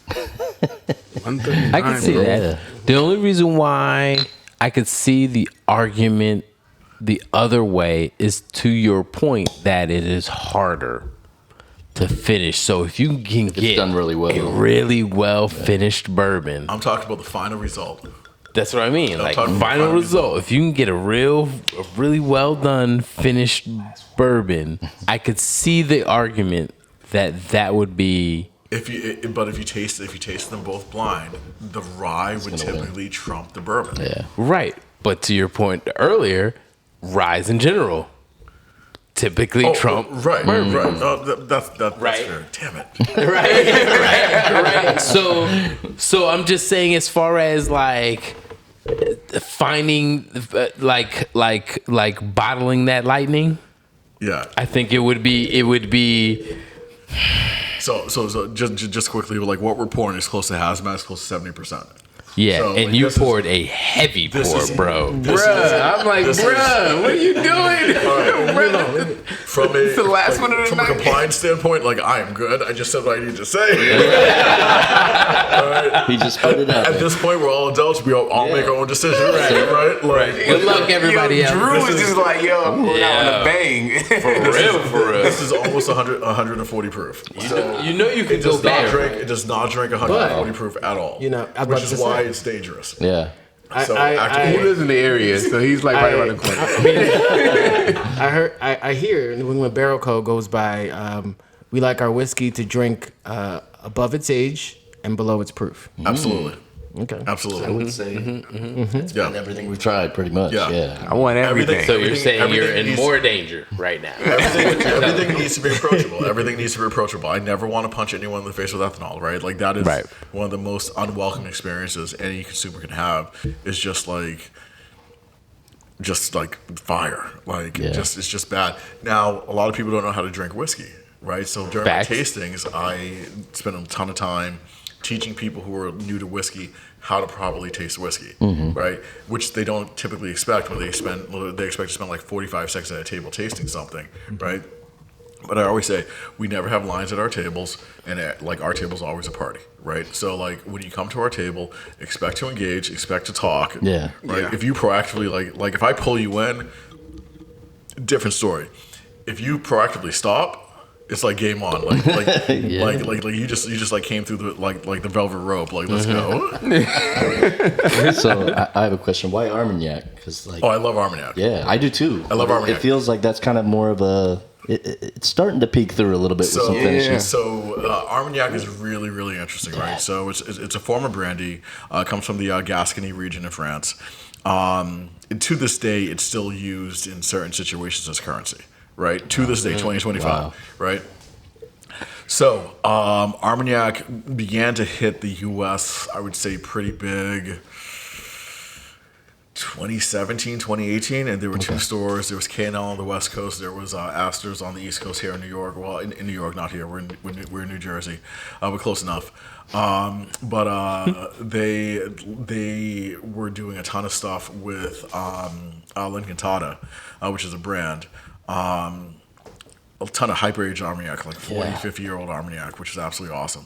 I can see that. The only reason why I could see the argument the other way is to your point that it is harder to finish. So if you can get done really well, a really well finished bourbon, I'm talking about the final result. That's what I mean. I'm Like talking final result. If you can get a really well done finished bourbon, I could see the argument that would be. If you taste them both blind, the rye would typically trump the bourbon. Yeah. Right. But to your point earlier, ryes in general typically trump bourbon. Right. That's Right. fair. Damn it. Right. So I'm just saying, as far as like finding like bottling that lightning, Yeah. I think it would be. So just quickly, like what we're pouring is close to hazmat, it's close to 70%. Yeah, So, and like, you this poured a heavy pour, bro. I'm like, bruh, what are you doing? From It's the last one of the from a night. compliance standpoint, like I am good. I just said what I need to say. He just put it out At there. this point, we're all adults. We all make our own decisions, right? Like, Good luck, everybody else. Drew was just like, yo, I'm going out on a bang. For real. this is almost 140 proof. You know you can It go does not back. drink. It does not drink 140 proof at all. You know, I was which about is to why say. it's dangerous. Yeah. So He actively, lives in the area, so he's like right around the corner. I hear New England Barrel Co. goes by. We like our whiskey to drink above its age and below its proof. absolutely, Okay. absolutely. I would say it's been everything we've tried, pretty much. Yeah. Yeah. I want everything. So you're saying you're everything in needs- more danger right now. Everything needs to be approachable. Everything needs to be approachable. I never want to punch anyone in the face with ethanol, right? Like that is Right. one of the most unwelcome experiences any consumer can have. Is just like fire. Like Yeah. it's just bad. Now a lot of people don't know how to drink whiskey, right? So during Facts. my tastings, I spend a ton of time teaching people who are new to whiskey how to properly taste whiskey, right? Which they don't typically expect when they expect to spend like 45 seconds at a table tasting something, right? But I always say we never have lines at our tables, and like our table's always a party, right? So like when you come to our table, expect to engage, expect to talk, Yeah. right? Yeah. If you proactively like if I pull you in, different story. If you proactively stop, it's like game on, like Yeah. like you just like came through the like the velvet rope, like let's go. So I have a question. Why Armagnac? Because like, Oh, I love Armagnac. yeah, I do too. I love Armagnac. It feels like that's kind of more of a. It's starting to peek through a little bit with So, some finishes. so Armagnac is really, really interesting, right? So it's a form of brandy, comes from the Gascony region in France. And to this day, it's still used in certain situations as currency, right? To this day, 2025, Wow. right? So Armagnac began to hit the U.S., I would say, pretty big 2017, 2018, and there were two stores. There was K&L on the West Coast. There was Astor's on the East Coast here in New York. Well, in New York, not here. We're in New Jersey. We're close enough. But they were doing a ton of stuff with L'Incantada, which is a brand. A ton of hyper-aged Armagnac, like 40, 50-year-old Armagnac, which is absolutely awesome.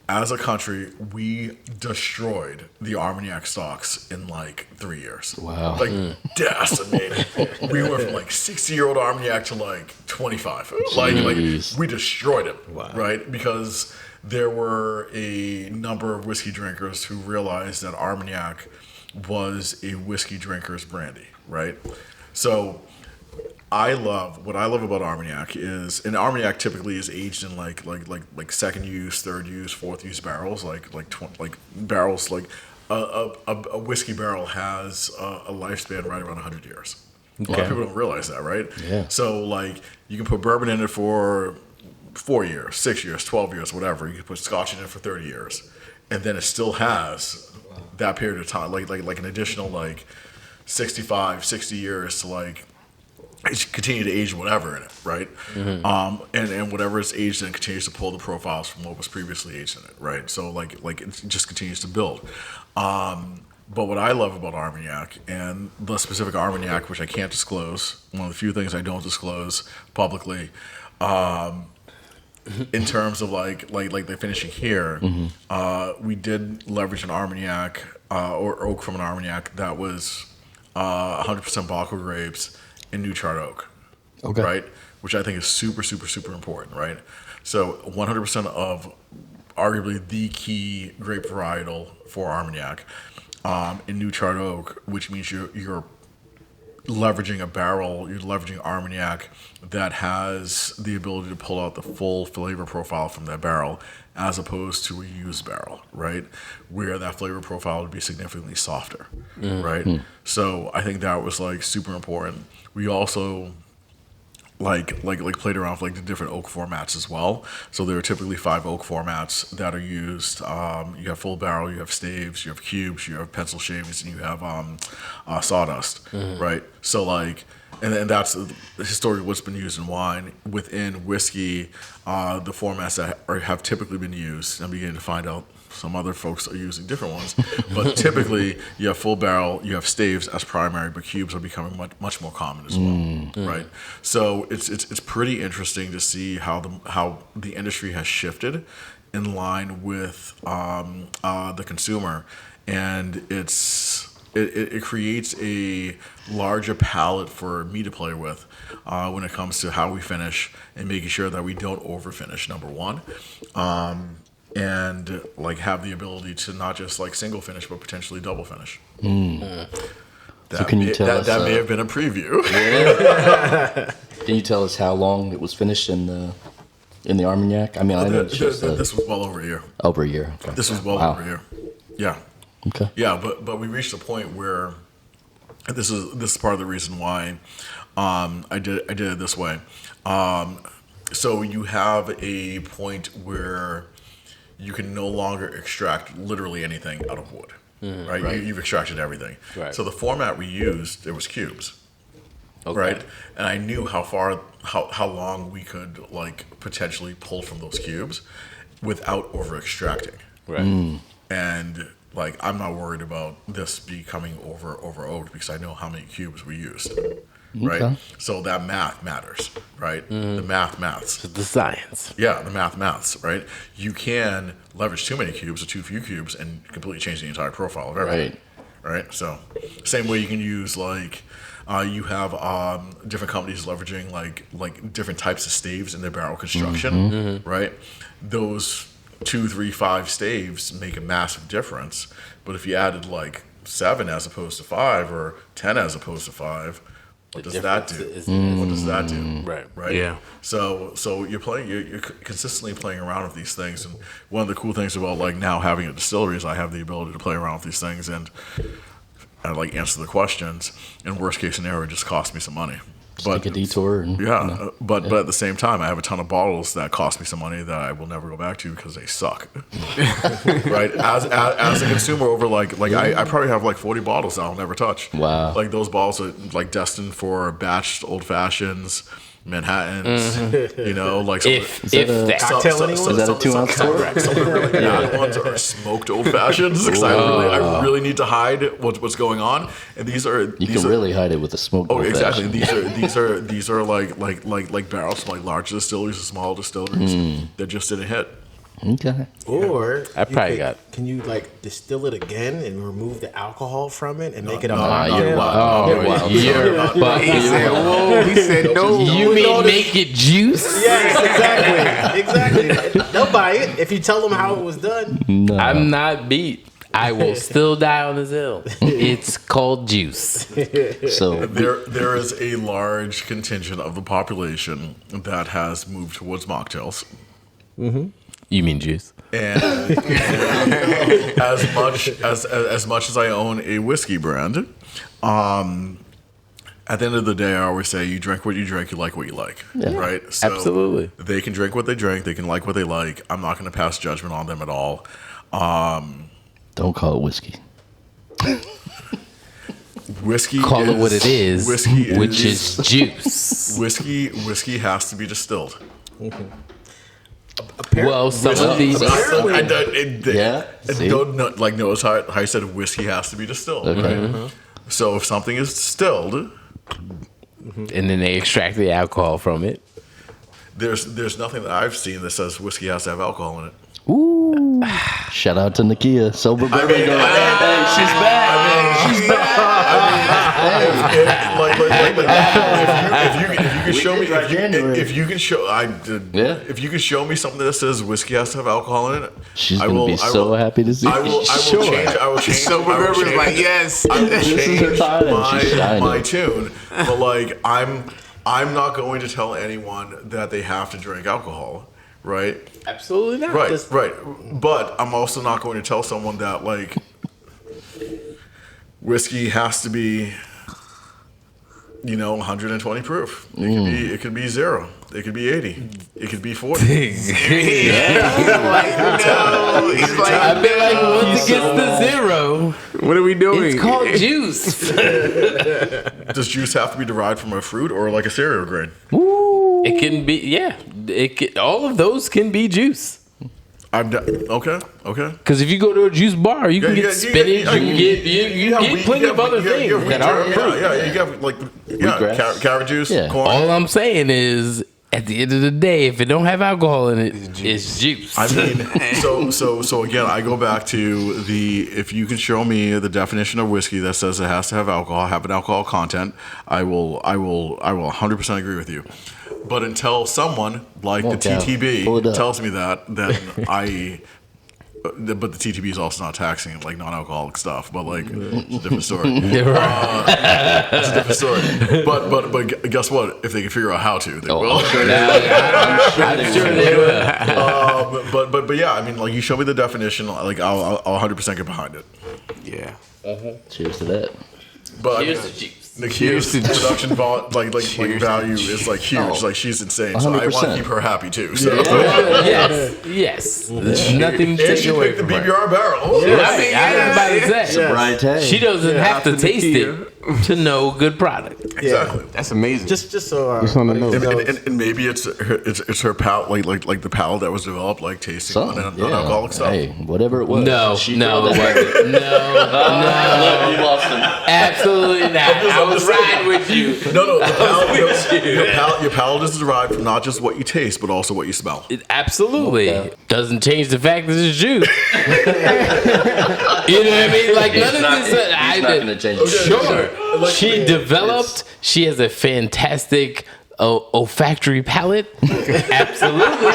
As a country, we destroyed the Armagnac stocks in like 3 years. Wow. Like decimated. We went from like 60-year-old Armagnac to like 25. Like Jeez. we destroyed it, right? Because there were a number of whiskey drinkers who realized that Armagnac was a whiskey drinker's brandy, right? So what I love about Armagnac is, and Armagnac typically is aged in like second use, third use, fourth use barrels, like barrels. Like a whiskey barrel has a lifespan right around 100 years. A lot of people don't realize that, right? Yeah. So like you can put bourbon in it for 4 years, 6 years, 12 years, whatever. You can put scotch in it for 30 years, and then it still has that period of time, like an additional like 65, 60 years to like continue to age whatever in it, right? And whatever it's aged in continues to pull the profiles from what was previously aged in it, right? So like it just continues to build. But what I love about Armagnac, and the specific Armagnac, which I can't disclose, one of the few things I don't disclose publicly, in terms of like the finishing here, we did leverage an Armagnac or oak from an Armagnac that was 100% Baco grapes in New Chart oak, right? Which I think is super, super, super important, right? So 100% of arguably the key grape varietal for Armagnac in New Chart oak, which means you're leveraging a barrel, you're leveraging Armagnac that has the ability to pull out the full flavor profile from that barrel, as opposed to a used barrel, right? Where that flavor profile would be significantly softer, right? So I think that was like super important. We also like played around with like the different oak formats as well. So there are typically 5 oak formats that are used. You have full barrel, you have staves, you have cubes, you have pencil shavings, and you have sawdust, right? So like and that's historically what's been used in wine. Within whiskey, the formats that have typically been used, I'm beginning to find out some other folks are using different ones, but typically you have full barrel, you have staves as primary, but cubes are becoming much more common as well, right? So it's pretty interesting to see how the industry has shifted in line with the consumer, and it creates a larger palette for me to play with when it comes to how we finish and making sure that we don't overfinish, number one. And like have the ability to not just like single finish, but potentially double finish. So can you tell us? That may have been a preview. Can you tell us how long it was finished in the Armagnac? I mean, I know it's just this was well over a year. Over a year. Okay. This was well over a year. Yeah. Okay. Yeah, but we reached a point where this is part of the reason why I did it this way. So you have a point where you can no longer extract literally anything out of wood, right? You've extracted everything. Right. So the format we used, it was cubes, right? And I knew how long we could like potentially pull from those cubes without over extracting. Right. And like I'm not worried about this becoming over oaked because I know how many cubes we used. Right, Okay. so that math matters, right? The maths. The science. Yeah, the maths, right? You can leverage too many cubes or too few cubes and completely change the entire profile of everything. Right. So, same way you can use like you have different companies leveraging like different types of staves in their barrel construction, right? Those 2, 3, 5 staves make a massive difference. But if you added like 7 as opposed to 5 or 10 as opposed to 5. What does that do? What does that do? Right. Yeah. So you're consistently playing around with these things, and one of the cool things about like now having a distillery is I have the ability to play around with these things and like answer the questions. And worst case scenario, it just costs me some money. Take a detour. And, but at the same time, I have a ton of bottles that cost me some money that I will never go back to because they suck. Right? As a consumer, over like I probably have like 40 bottles that I'll never touch. Wow. Like those bottles are like destined for batched old fashions, Manhattans. You know, like some If that. Cocktail anyone? Is that a 2-ounce pour? some of the really bad ones are smoked old fashions because I really need to hide what's going on. And these are You can really hide it with a smoke. Oh, exactly. These are like barrels from like large distilleries and small distilleries that just didn't hit. Okay. Or I probably got. Can you like distill it again and remove the alcohol from it and make it a You're mocktail? wild. He said no. You mean make it juice? Yes, exactly. They'll buy it if you tell them how it was done. No. I'm not beat. I will still die on this hill. It's called juice. So There is a large contingent of the population that has moved towards mocktails. You mean juice? And as much as I own a whiskey brand, at the end of the day, I always say you drink what you drink, you like what you like, right? So Absolutely. They can drink what they drink, they can like what they like. I'm not going to pass judgment on them at all. don't call it whiskey. Whiskey Call is, it what it is, whiskey which is juice. whiskey has to be distilled. Well, some of these. Yeah. See? Notice how I said whiskey has to be distilled. Okay. So if something is distilled, And then they extract the alcohol from it. there's nothing that I've seen that says whiskey has to have alcohol in it. Ooh. Shout out to Nakia, sober bourbon girl. Hey, she's back. She's If you can show me, January. if you can show me something that says whiskey has to have alcohol in it, She's gonna be so happy to see. I will change. Sober Bourbon is like, yes. I will This is her change time. She's shining. my tune. But like, I'm not going to tell anyone that they have to drink alcohol, right? Absolutely not. Right. But I'm also not going to tell someone that like whiskey has to be 120 proof. It could be 0. It could be 80. It could be 40. I've been like, once it gets to 0, what are we doing? it's called juice. Does juice have to be derived from a fruit or like a cereal grain? It can be, all of those can be juice. Okay. Because if you go to a juice bar, you can get spinach, you can get plenty of other things that aren't fruit. Yeah, you have like carrot juice, corn. All I'm saying is, at the end of the day, if it don't have alcohol in it, it's juice. I mean, so again, I go back to if you can show me the definition of whiskey that says it has to have alcohol, have an alcohol content, I will 100% agree with you. But until someone like the TTB tells me that, then but the TTB is also not taxing like non-alcoholic stuff. But like, it's a different story. It's a different story. But guess what? If they can figure out how to, they will. I'm sure they will. But yeah, I mean, like you show me the definition, like I'll 100% get behind it. Yeah. Cheers to that. But Cheers to juice. The production value is like huge. Like she's insane. So 100%. I want to keep her happy too. So. Yes. There's nothing to and take she away picked the from her. BBR barrel. I was about to say. Sobriety. She doesn't have to taste it to know good product. Exactly. That's amazing. Just so Just on the note. And maybe it's her palate, like the palate that was developed, like tasting non-alcoholic stuff. Hey, whatever it was. No, She no, threw that. no. You lost him. Absolutely not. I was riding with you. No, your palate is derived from not just what you taste, but also what you smell. It absolutely doesn't change the fact that it's juice. You know what I mean? Like none of this. It's not going to change. Sure. She developed. She has a fantastic olfactory palate. Absolutely.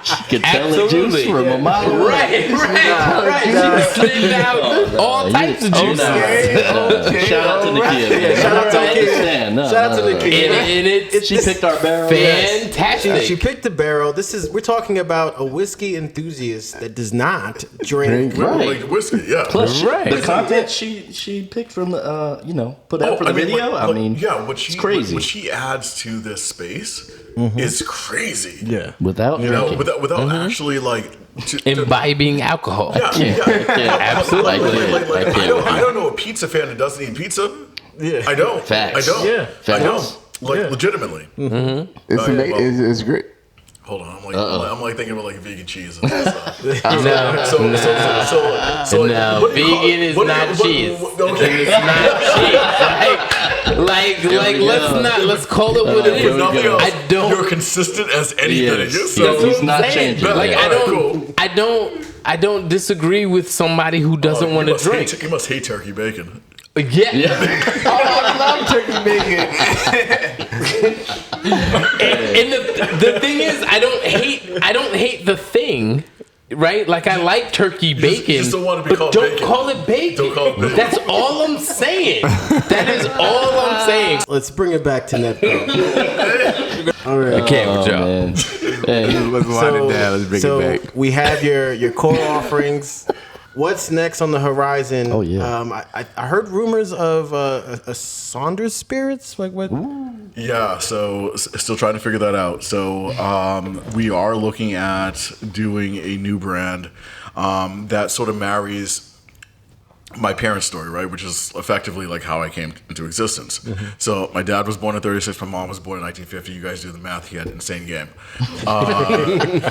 She could tell the juice from a mile away. Right. She can send out all types of juice. Shout out to Nakia. Yeah, shout out to Nakia. Shout out to Nakia. And She picked our barrel. fantastic. She picked the barrel. We're talking about a whiskey enthusiast that does not drink. Like whiskey, yeah. Plus, Right. the content she picked from the put out for the video. What it's crazy. What she adds to this space is crazy. Yeah. Without drinking. Without actually like Imbibing alcohol. Absolutely. I don't know a pizza fan that doesn't eat pizza. Yeah. I don't. Facts. I don't. Yeah. I don't. Like legitimately. It's amazing. It's great. Hold on, I'm like thinking about like vegan cheese and stuff. No, vegan is not cheese. Okay. It's not cheese. Let's call it what it is. Nothing else, I don't. You're consistent as anything. Yes. So He's not changing. Like Yeah. I don't disagree with somebody who doesn't want to drink. You must hate turkey bacon. Yeah. Oh, I love turkey bacon. And the thing is, I don't hate the thing, right? Like I like turkey bacon, just don't want to be but called don't bacon. call it bacon. Don't call it bacon. That's all I'm saying. That is all I'm saying. Let's bring it back to Netco. All right. I can't with y'all. Man. Hey, Let's wind it down. Let's bring So it back. we have your core offerings. What's next on the horizon? Oh, yeah. I heard rumors of a Saunders spirits. Like what? Yeah, so still trying to figure that out. So we are looking at doing a new brand that sort of marries my parents' story, right, which is effectively like how I came into existence. So my dad was born in 1936, my mom was born in 1950. You guys do the math. He had an insane game. He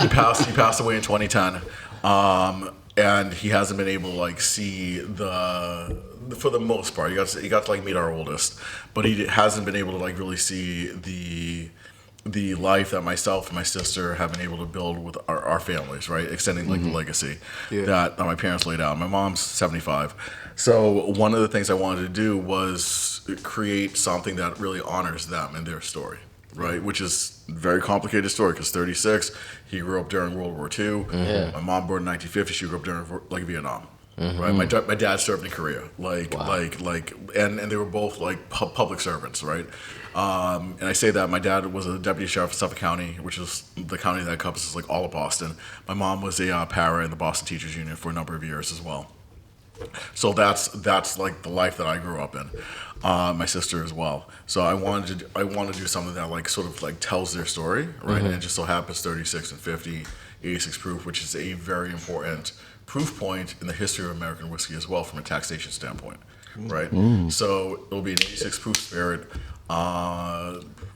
passed away in 2010. And he hasn't been able to like see for the most part. He got to like meet our oldest, but he hasn't been able to like really see the life that myself and my sister have been able to build with our families, right? Extending like the legacy that my parents laid out. My mom's 75. So one of the things I wanted to do was create something that really honors them and their story. Right, which is a very complicated story because 36, he grew up during World War II. My mom born in 1950, she grew up during like Vietnam. Right, my dad served in Korea, and they were both like public servants, right? And I say that my dad was a deputy sheriff of Suffolk County, which is the county that encompasses like all of Boston. My mom was a para in the Boston Teachers Union for a number of years as well. So that's like the life that I grew up in. My sister as well. So I wanted to do something that like sort of like tells their story, right? And it just so happens 36 and 50, 86 proof, which is a very important proof point in the history of American whiskey as well from a taxation standpoint, right? So it'll be an 86 proof spirit.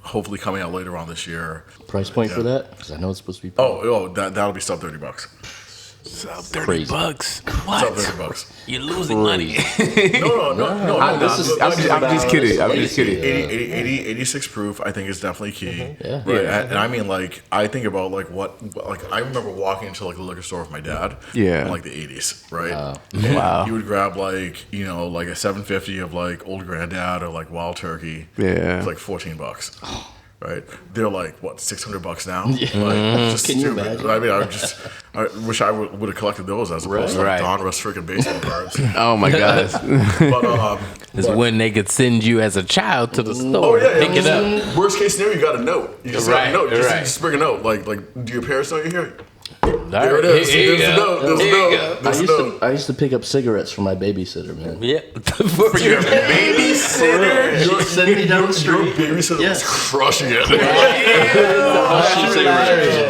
Hopefully coming out later on this year. Price point for that? Because I know it's supposed to be. That'll be sub $30. Sub Crazy. $30. Sub What? $30. You're losing money. No. I'm just kidding. I'm just kidding. 86 proof, I think, is definitely key. Yeah. Right. And I mean, like, I think about like like I remember walking into like the liquor store with my dad. Yeah. In like the 80s, right? Wow. He would grab like like a 750 of like Old Granddad or like Wild Turkey. Yeah. It's like $14. Right, they're like what $600 now. Like, just Can you stupid. imagine? I mean, I wish I would have collected those as opposed to like Donruss freaking baseball cards. Oh my gosh. But Is when they could send you as a child to the store. Pick it up. Worst case scenario, you got a note. You just got Right, a note. right. Just bring a note. Like, do your parents know you're here? All There right, it is. here you There's the go. note. There's the Here you note. go. There's the note. I used to pick up cigarettes from my babysitter, man. Yeah. For your babysitter. She'd send me down the Your street. babysitter Yes. was crushing it.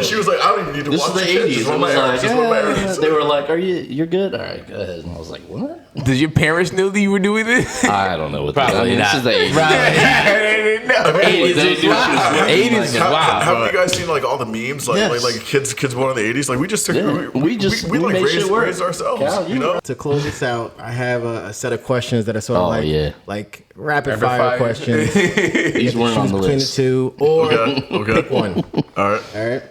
She was like, I don't even need to This watch is the the kids. 80s. Just It run my was errands. Just run my like, errands. they were like, you're good? All right, go ahead. And I was like, what? Did your parents know that you were doing this? I don't know what Probably this not. is the 80s. Right. 80s is wild. Have you guys seen like all the memes like Yes. like kids born in the 80s? Like we just took Yeah. We like made shit work. raised ourselves. Cal, You know. To close this out, I have a set of questions that are sort of Oh, like yeah. like rapid Rapid fire fire. questions. These weren't on Choose the between list. the two, or Okay. pick one. All right. All right.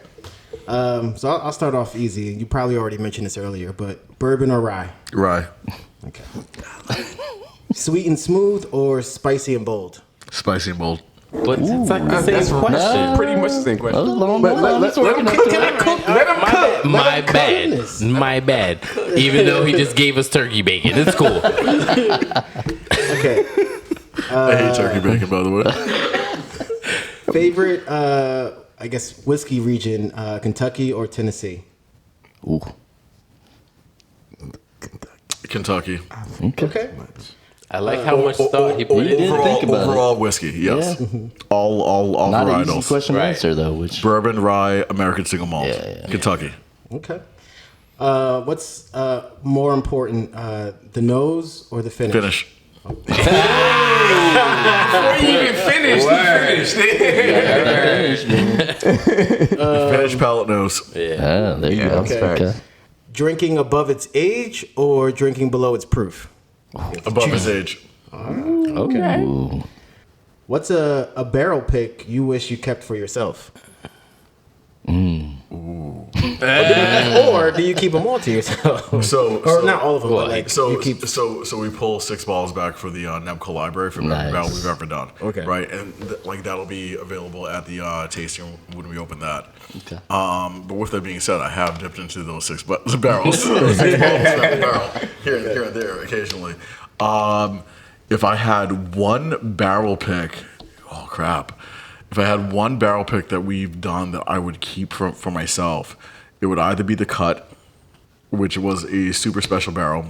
So I'll start off easy. You probably already mentioned this earlier, but bourbon or rye? Rye. Okay. Sweet and smooth or spicy and bold? Spicy and bold. But it's like the same question. Pretty much the same question. My bad. Even though he just gave us turkey bacon. It's cool. Okay. I hate turkey bacon, by the way. Favorite, I guess, whiskey region, Kentucky or Tennessee? Ooh. Kentucky. Okay. I like how much thought he put in. didn't think about it. Overall whiskey, yes. All Not an easy varietals. question to Right. answer, though. Which Bourbon, rye, American single malt. Yeah. Kentucky. Okay. What's more important, the nose or the finish? Finish. Before you even finished, Finish, palate, nose. there you go. okay. Okay. Drinking above its age or drinking below its proof? Above his age. Okay. Ooh. What's a barrel pick you wish you kept for yourself? Or do you keep them all to yourself? So Not all of them, but like So you keep. so we pull 6 bottles back for the Nemco library for every Nice. barrel we've ever done. Okay. Right, and like that'll be available at the tasting when we open that. Okay. But with that being said, I have dipped into those 6 barrels, 6 bottles per barrel here and there occasionally. If I had one barrel pick, oh crap! If I had one barrel pick that we've done that I would keep for myself, it would either be the Cut, which was a super special barrel,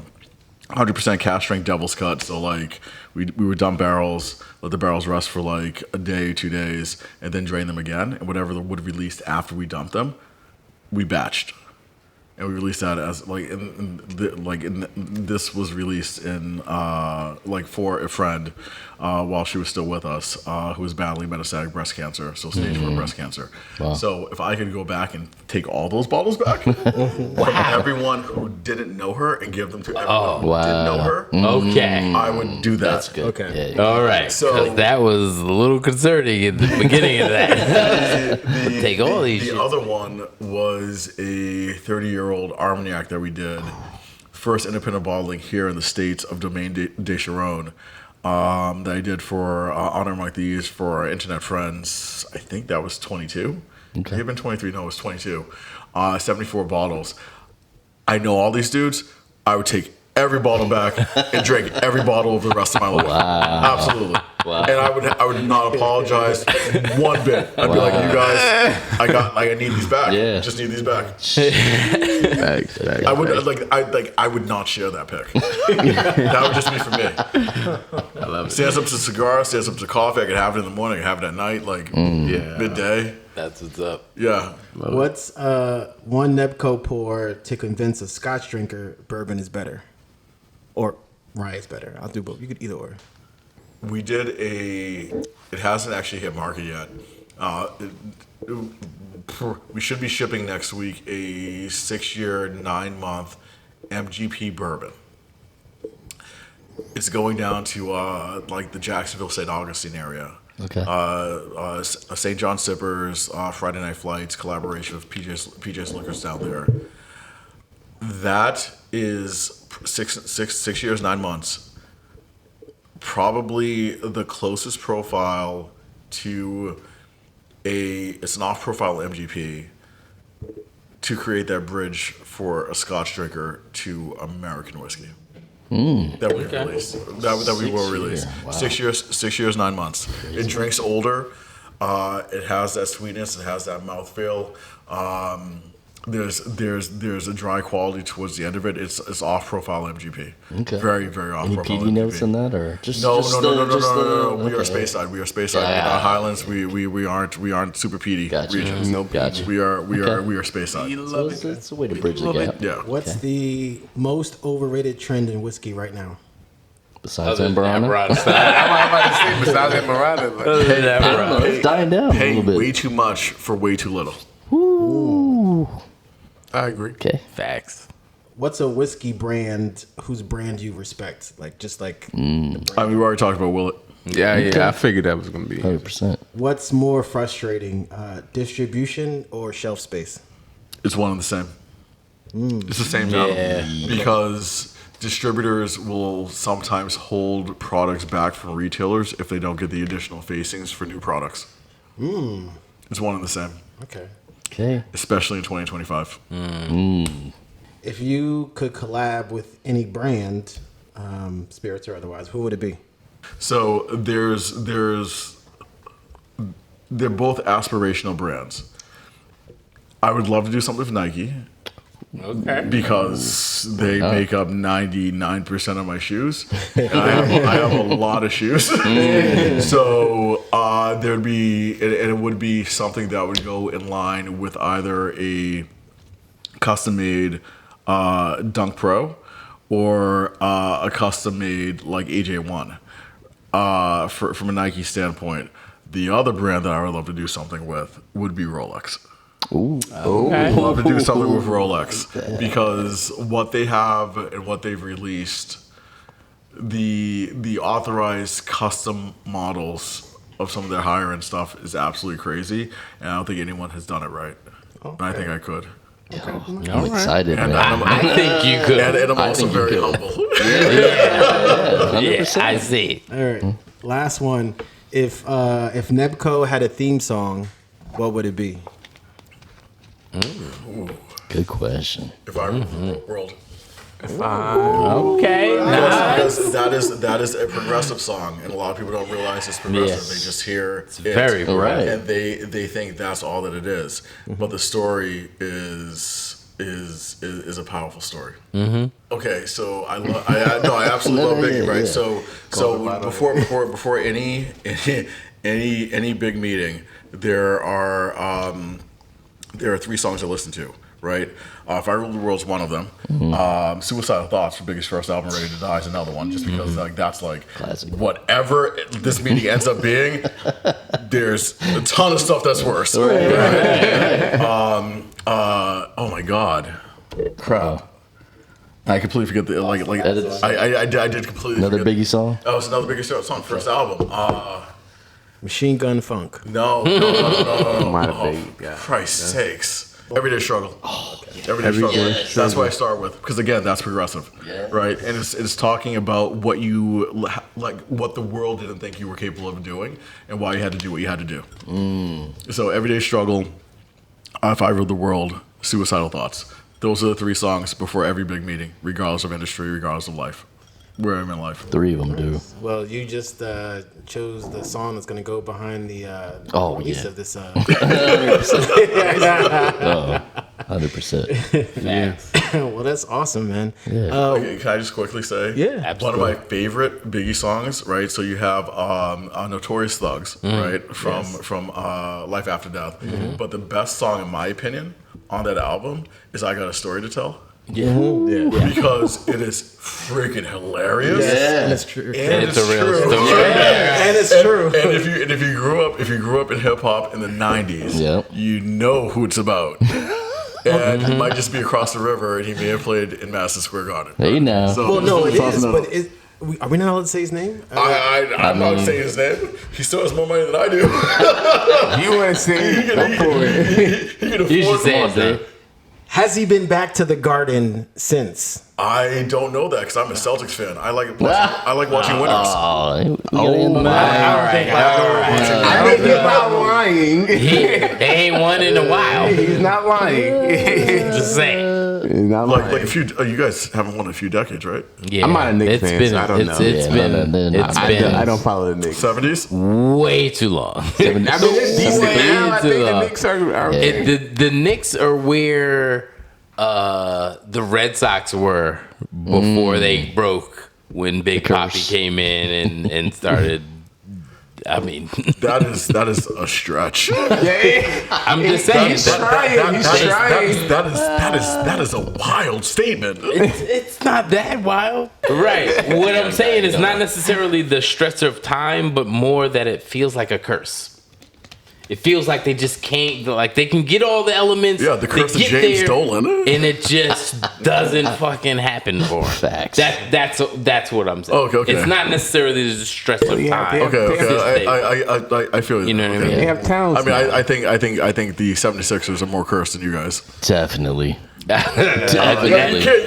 100% cask strength Devil's Cut. So like we would dump barrels, let the barrels rest for like a day, 2 days, and then drain them again. And whatever the wood released after we dumped them, we batched. And we released that as this was released in like for a friend while she was still with us who was battling metastatic breast cancer, so stage 4 breast cancer. Wow. So if I could go back and take all those bottles back from everyone who didn't know her and give them to everyone who did know her, Okay. I would do that. That's good. Okay. Yeah. All right. So- 'Cause that was a little concerning in the beginning of that. Take all these The shit. other one was a 30-year-old Armagnac that we did. First independent bottling here in the States of Domaine de Charonne that I did for Honor Like These for our internet friends. I think that was 22. Okay. It had been 23. No, it was 22. 74 bottles. I know all these dudes. I would take every bottle back and drink every bottle over the rest of my life. Wow. Absolutely. Wow. And I would not apologize one bit. I'd be like, you guys, I need these back. Yeah. Just need these back. Facts. I would not share that pick. That would just be for me. I love it. Stands up to cigar, stands up to coffee. I could have it in the morning, I could have it at night, midday. That's what's up. Yeah. What's one Nebco pour to convince a Scotch drinker bourbon is better, or rye is better? I'll do both. You could either or. We did it hasn't actually hit market yet. We should be shipping next week a 6-year, 9-month MGP bourbon. It's going down to like the Jacksonville, St. Augustine area. Okay. St. John Sippers, Friday Night Flights, collaboration with PJ's Liquors down there. That is 6 years, 9 months. Probably the closest profile to it's an off-profile MGP to create that bridge for a Scotch drinker to American whiskey. That we released. That we will release. Wow. 6 years, 9 months. It drinks older. It has that sweetness. It has that mouthfeel. There's a dry quality towards the end of it. It's off-profile MGP. Okay. Very, very Any off-profile PD MGP. notes in that, or just No. We are okay. space side. We are space side. We're not Highlands. We aren't super PD Gotcha. regions. No Gotcha. We are space side. So it's a way to bridge the gap. Yeah. What's the most overrated trend in whiskey right now? Besides Amberana, I'm about to say, besides Amberana, I don't know. It's dying down a Paying little way bit. too much for way too little. Ooh. I agree. Okay. Facts. What's a whiskey brand whose brand you respect? Like just like the brand. I mean, we already talked about Willet. Yeah. I figured that was gonna be. 100%. What's more frustrating, distribution or shelf space? It's one and the same. It's the same job. Because distributors will sometimes hold products back from retailers if they don't get the additional facings for new products. It's one and the same, Okay. Okay. especially in 2025. If you could collab with any brand, spirits or otherwise, who would it be? So they're both aspirational brands. I would love to do something with Nike. Okay. Because they make up 99% of my shoes. And I have a lot of shoes. So there'd be, and it would be something that would go in line with either a custom-made Dunk Pro or a custom-made like AJ1 from a Nike standpoint. The other brand that I would love to do something with would be Rolex. Ooh. I'd love to do something with Rolex because what they have and what they've released, the authorized custom models of some of their higher end stuff is absolutely crazy, and I don't think anyone has done it right. And I think I could. I'm excited, And man. I think you could. And I'm I also think you very could. humble. Yeah, I see. All right. Last one. If Nebco had a theme song, what would it be? Good question. If I ruled the world. Okay. Because that is a progressive song, and a lot of people don't realize it's progressive. Yes. They just hear it's very progressive. and they think that's all that it is. But the story is a powerful story. Okay, so I absolutely love Biggie, right? Yeah. So before any big meeting, there are 3 songs I listen to. Right, If I Rule the World's one of them. Suicidal Thoughts, from Biggie's first album, Ready to Die, is another one. Just because that's Classic. whatever this meeting ends up being, there's a ton of stuff that's worse. Oh my God, crap! I completely forget the like. That is- I did completely Another forget. Biggie song? Oh, it's another Biggie song. First album. Machine Gun Funk. No. Might have been, yeah. Christ's sakes. Everyday Struggle. Everyday Struggle. That's what I start with, because again, that's progressive, right? And it's talking about what you like, what the world didn't think you were capable of doing, and why you had to do what you had to do. So Everyday Struggle, If I Ruled the World, Suicidal Thoughts. Those are the 3 songs before every big meeting, regardless of industry, regardless of life, where I'm in life. 3 of them do. Well, you just chose the song that's going to go behind the release of this. 100%. Yeah. Well, that's awesome, man. Yeah. Okay, can I just quickly say? Yeah, One of my favorite Biggie songs, right? So you have Notorious Thugs, right? From Life After Death. But the best song, in my opinion, on that album is I Got a Story to Tell. Because it is freaking hilarious. And it's true. And it's a real true. story. And it's true. And if you grew up in hip hop in the 90s, you know who it's about. And he might just be across the river, and he may have played in Madison Square Garden. Hey, now. So, Well, no, it is. But are we not allowed to say his name? I'm not saying his name. He still has more money than I do. You want to sing? He can afford You should say more. his name. Has he been back to the Garden since? I don't know that because I'm a Celtics fan. I like watching winners. Oh, my. All right. I think he's not lying. He ain't won in a while. He's not lying. Just saying. He's not lying. Like you guys haven't won in a few decades, right? Yeah, I'm not a Knicks fan, so I don't know. It's been I don't follow the Knicks. 70s. way too long. I mean, it's decent now. I think the Knicks are The Knicks are where the Red Sox were before they broke when Big Papi came in and started. I mean, that is a stretch. I'm just saying. He's trying. That is a wild statement. It's not that wild. Right. What I'm saying is not necessarily the stress of time, but more that it feels like a curse. It feels like they just can't, like they can get all the elements. Yeah, the curse of get James there, Dolan. and it just doesn't fucking happen for them. Facts. That's what I'm saying. Okay. It's not necessarily the stress of time. Okay. I feel you. You know what I mean? They have talent. I mean, I think the 76ers are more cursed than you guys. Definitely. Definitely.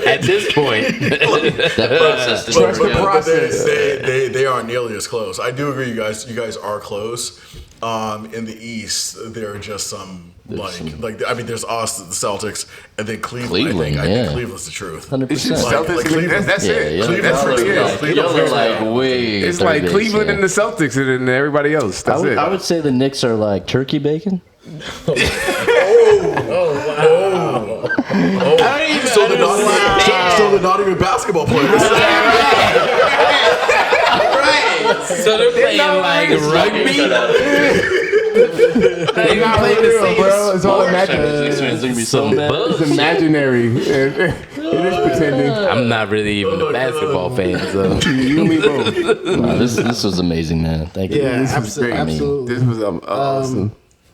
At this point, That process didn't Trust the work out. process. They aren't nearly as close. I do agree, you guys are close. In the East, there are just some there's us, the Celtics, and then Cleveland. I think Cleveland's the truth. 100%. It's just Celtics. Cleveland. That's it. Cleveland. That's really it. Y'all are like way. It's like Cleveland and the Celtics and everybody else. That's it. I would say the Knicks are like turkey bacon. So the not even basketball players. so they're playing like rugby. They Not play the real, same bro. It's all sport. imaginary. It's gonna be so bad. It's imaginary. It is pretending. I'm not really even a basketball fan, so You and me both. Wow, this was amazing, man. Thank you. Yeah, This was great. absolutely. This was awesome.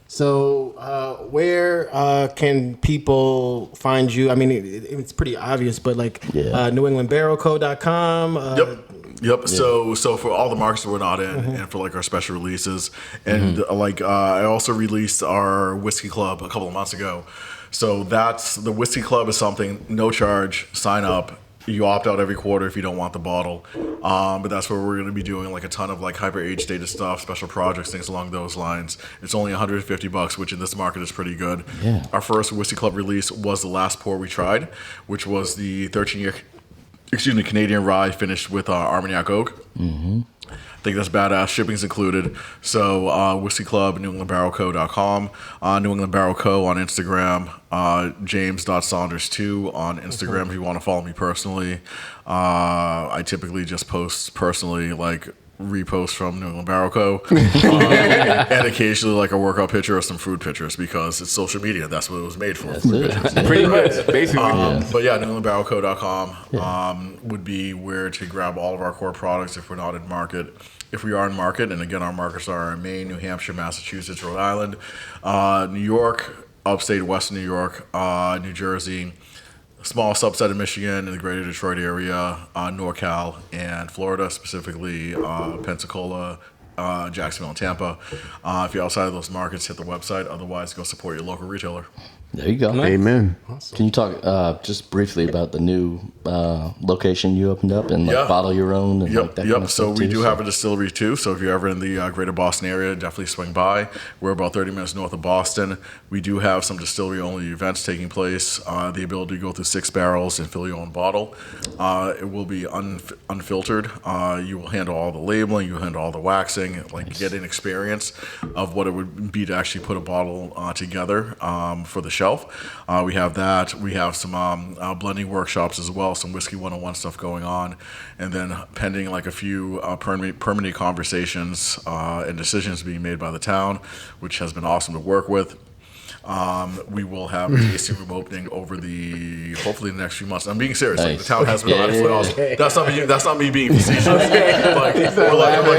So, where can people find you? I mean, it's pretty obvious, but like NewEnglandBarrelCo.com. Yep. So for all the markets that we're not in, and for like our special releases, and I also released our Whiskey Club a couple of months ago. So that's the Whiskey Club is something, no charge, sign up. You opt out every quarter if you don't want the bottle. But that's where we're going to be doing like a ton of like hyper age dated stuff, special projects, things along those lines. It's only $150, which in this market is pretty good. Yeah. Our first Whiskey Club release was the last pour we tried, which was the 13-year Canadian rye finished with Armagnac oak. Mm-hmm. I think that's badass. Shipping's included. So Whiskey Club, NewEnglandBarrelCo.com, New England Barrel Co. on Instagram, James.Saunders2 on Instagram if you want to follow me personally. I typically just post personally, like reposts from New England Barrel Co. And occasionally like a workout picture or some food pictures because it's social media. That's what it was made for. Food pictures. Pretty much, basically. But yeah, NewEnglandBarrelCo.com would be where to grab all of our core products if we're not in market. If we are in market, and again, our markets are Maine, New Hampshire, Massachusetts, Rhode Island, New York, upstate Western New York, New Jersey, a small subset of Michigan in the greater Detroit area, NorCal, and Florida, specifically Pensacola, Jacksonville, and Tampa. If you're outside of those markets, hit the website. Otherwise, go support your local retailer. There you go. Amen. Awesome. Can you talk just briefly about the new location you opened up and bottle your own? And like that kind of So stuff we too, do have a distillery too. So if you're ever in the greater Boston area, definitely swing by. We're about 30 minutes north of Boston. We do have some distillery-only events taking place. The ability to go through 6 barrels and fill your own bottle. It will be unfiltered. You will handle all the labeling. You handle all the waxing. Get an experience of what it would be to actually put a bottle together for the shelf. We have that. We have some blending workshops as well, some Whiskey 101 stuff going on, and then pending a few permanent conversations and decisions being made by the town, which has been awesome to work with. We will have a tasting room opening hopefully the next few months. I'm being serious. Nice. The town has been honestly awesome. That's not me being facetious. We're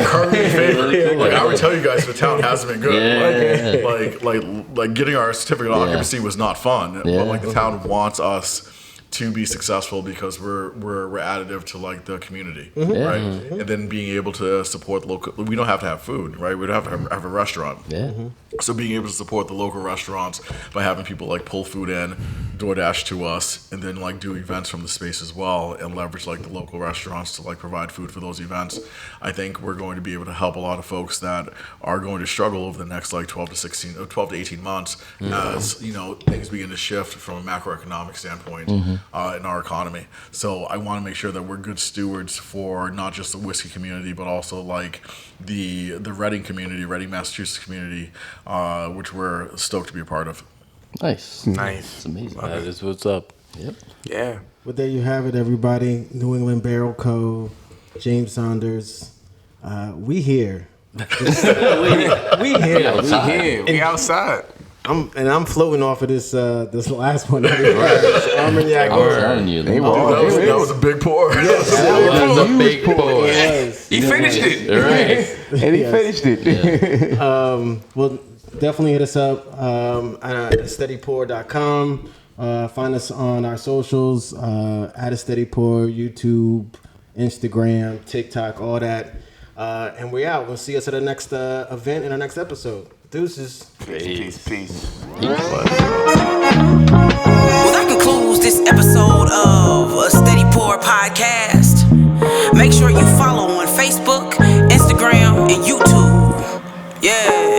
currently in favor. I would tell you guys the town hasn't been good. Like getting our certificate of occupancy was not fun. But the town wants us to be successful because we're additive to the community, right? Mm-hmm. And then being able to support local. We don't have to have food, right? We don't have to have a restaurant. Yeah. Mm-hmm. So being able to support the local restaurants by having people pull food in, DoorDash to us, and then do events from the space as well, and leverage the local restaurants to provide food for those events. I think we're going to be able to help a lot of folks that are going to struggle over the next 12 to 18 months as things begin to shift from a macroeconomic standpoint in our economy. So I want to make sure that we're good stewards for not just the whiskey community, but also the Reading community, Reading, Massachusetts community, which we're stoked to be a part of. Nice. Nice. It's amazing. That is what's up. Yep. Yeah. Well, there you have it, everybody. New England Barrel Co., James Saunders. We here. we here. We outside. I'm floating off of this last one. Armagnac. That was a big pour. That was a big pour. Yes. He finished it. Right. And he finished it. Well, definitely hit us up at steadypour.com. Find us on our socials, at a steady pour, YouTube, Instagram, TikTok, all that. And we're out. We'll see us at the next event in our next episode. Deuces. Peace. Well, that concludes this episode of A Steady Pour Podcast. Make sure you follow on Facebook, Instagram, and YouTube. Yeah.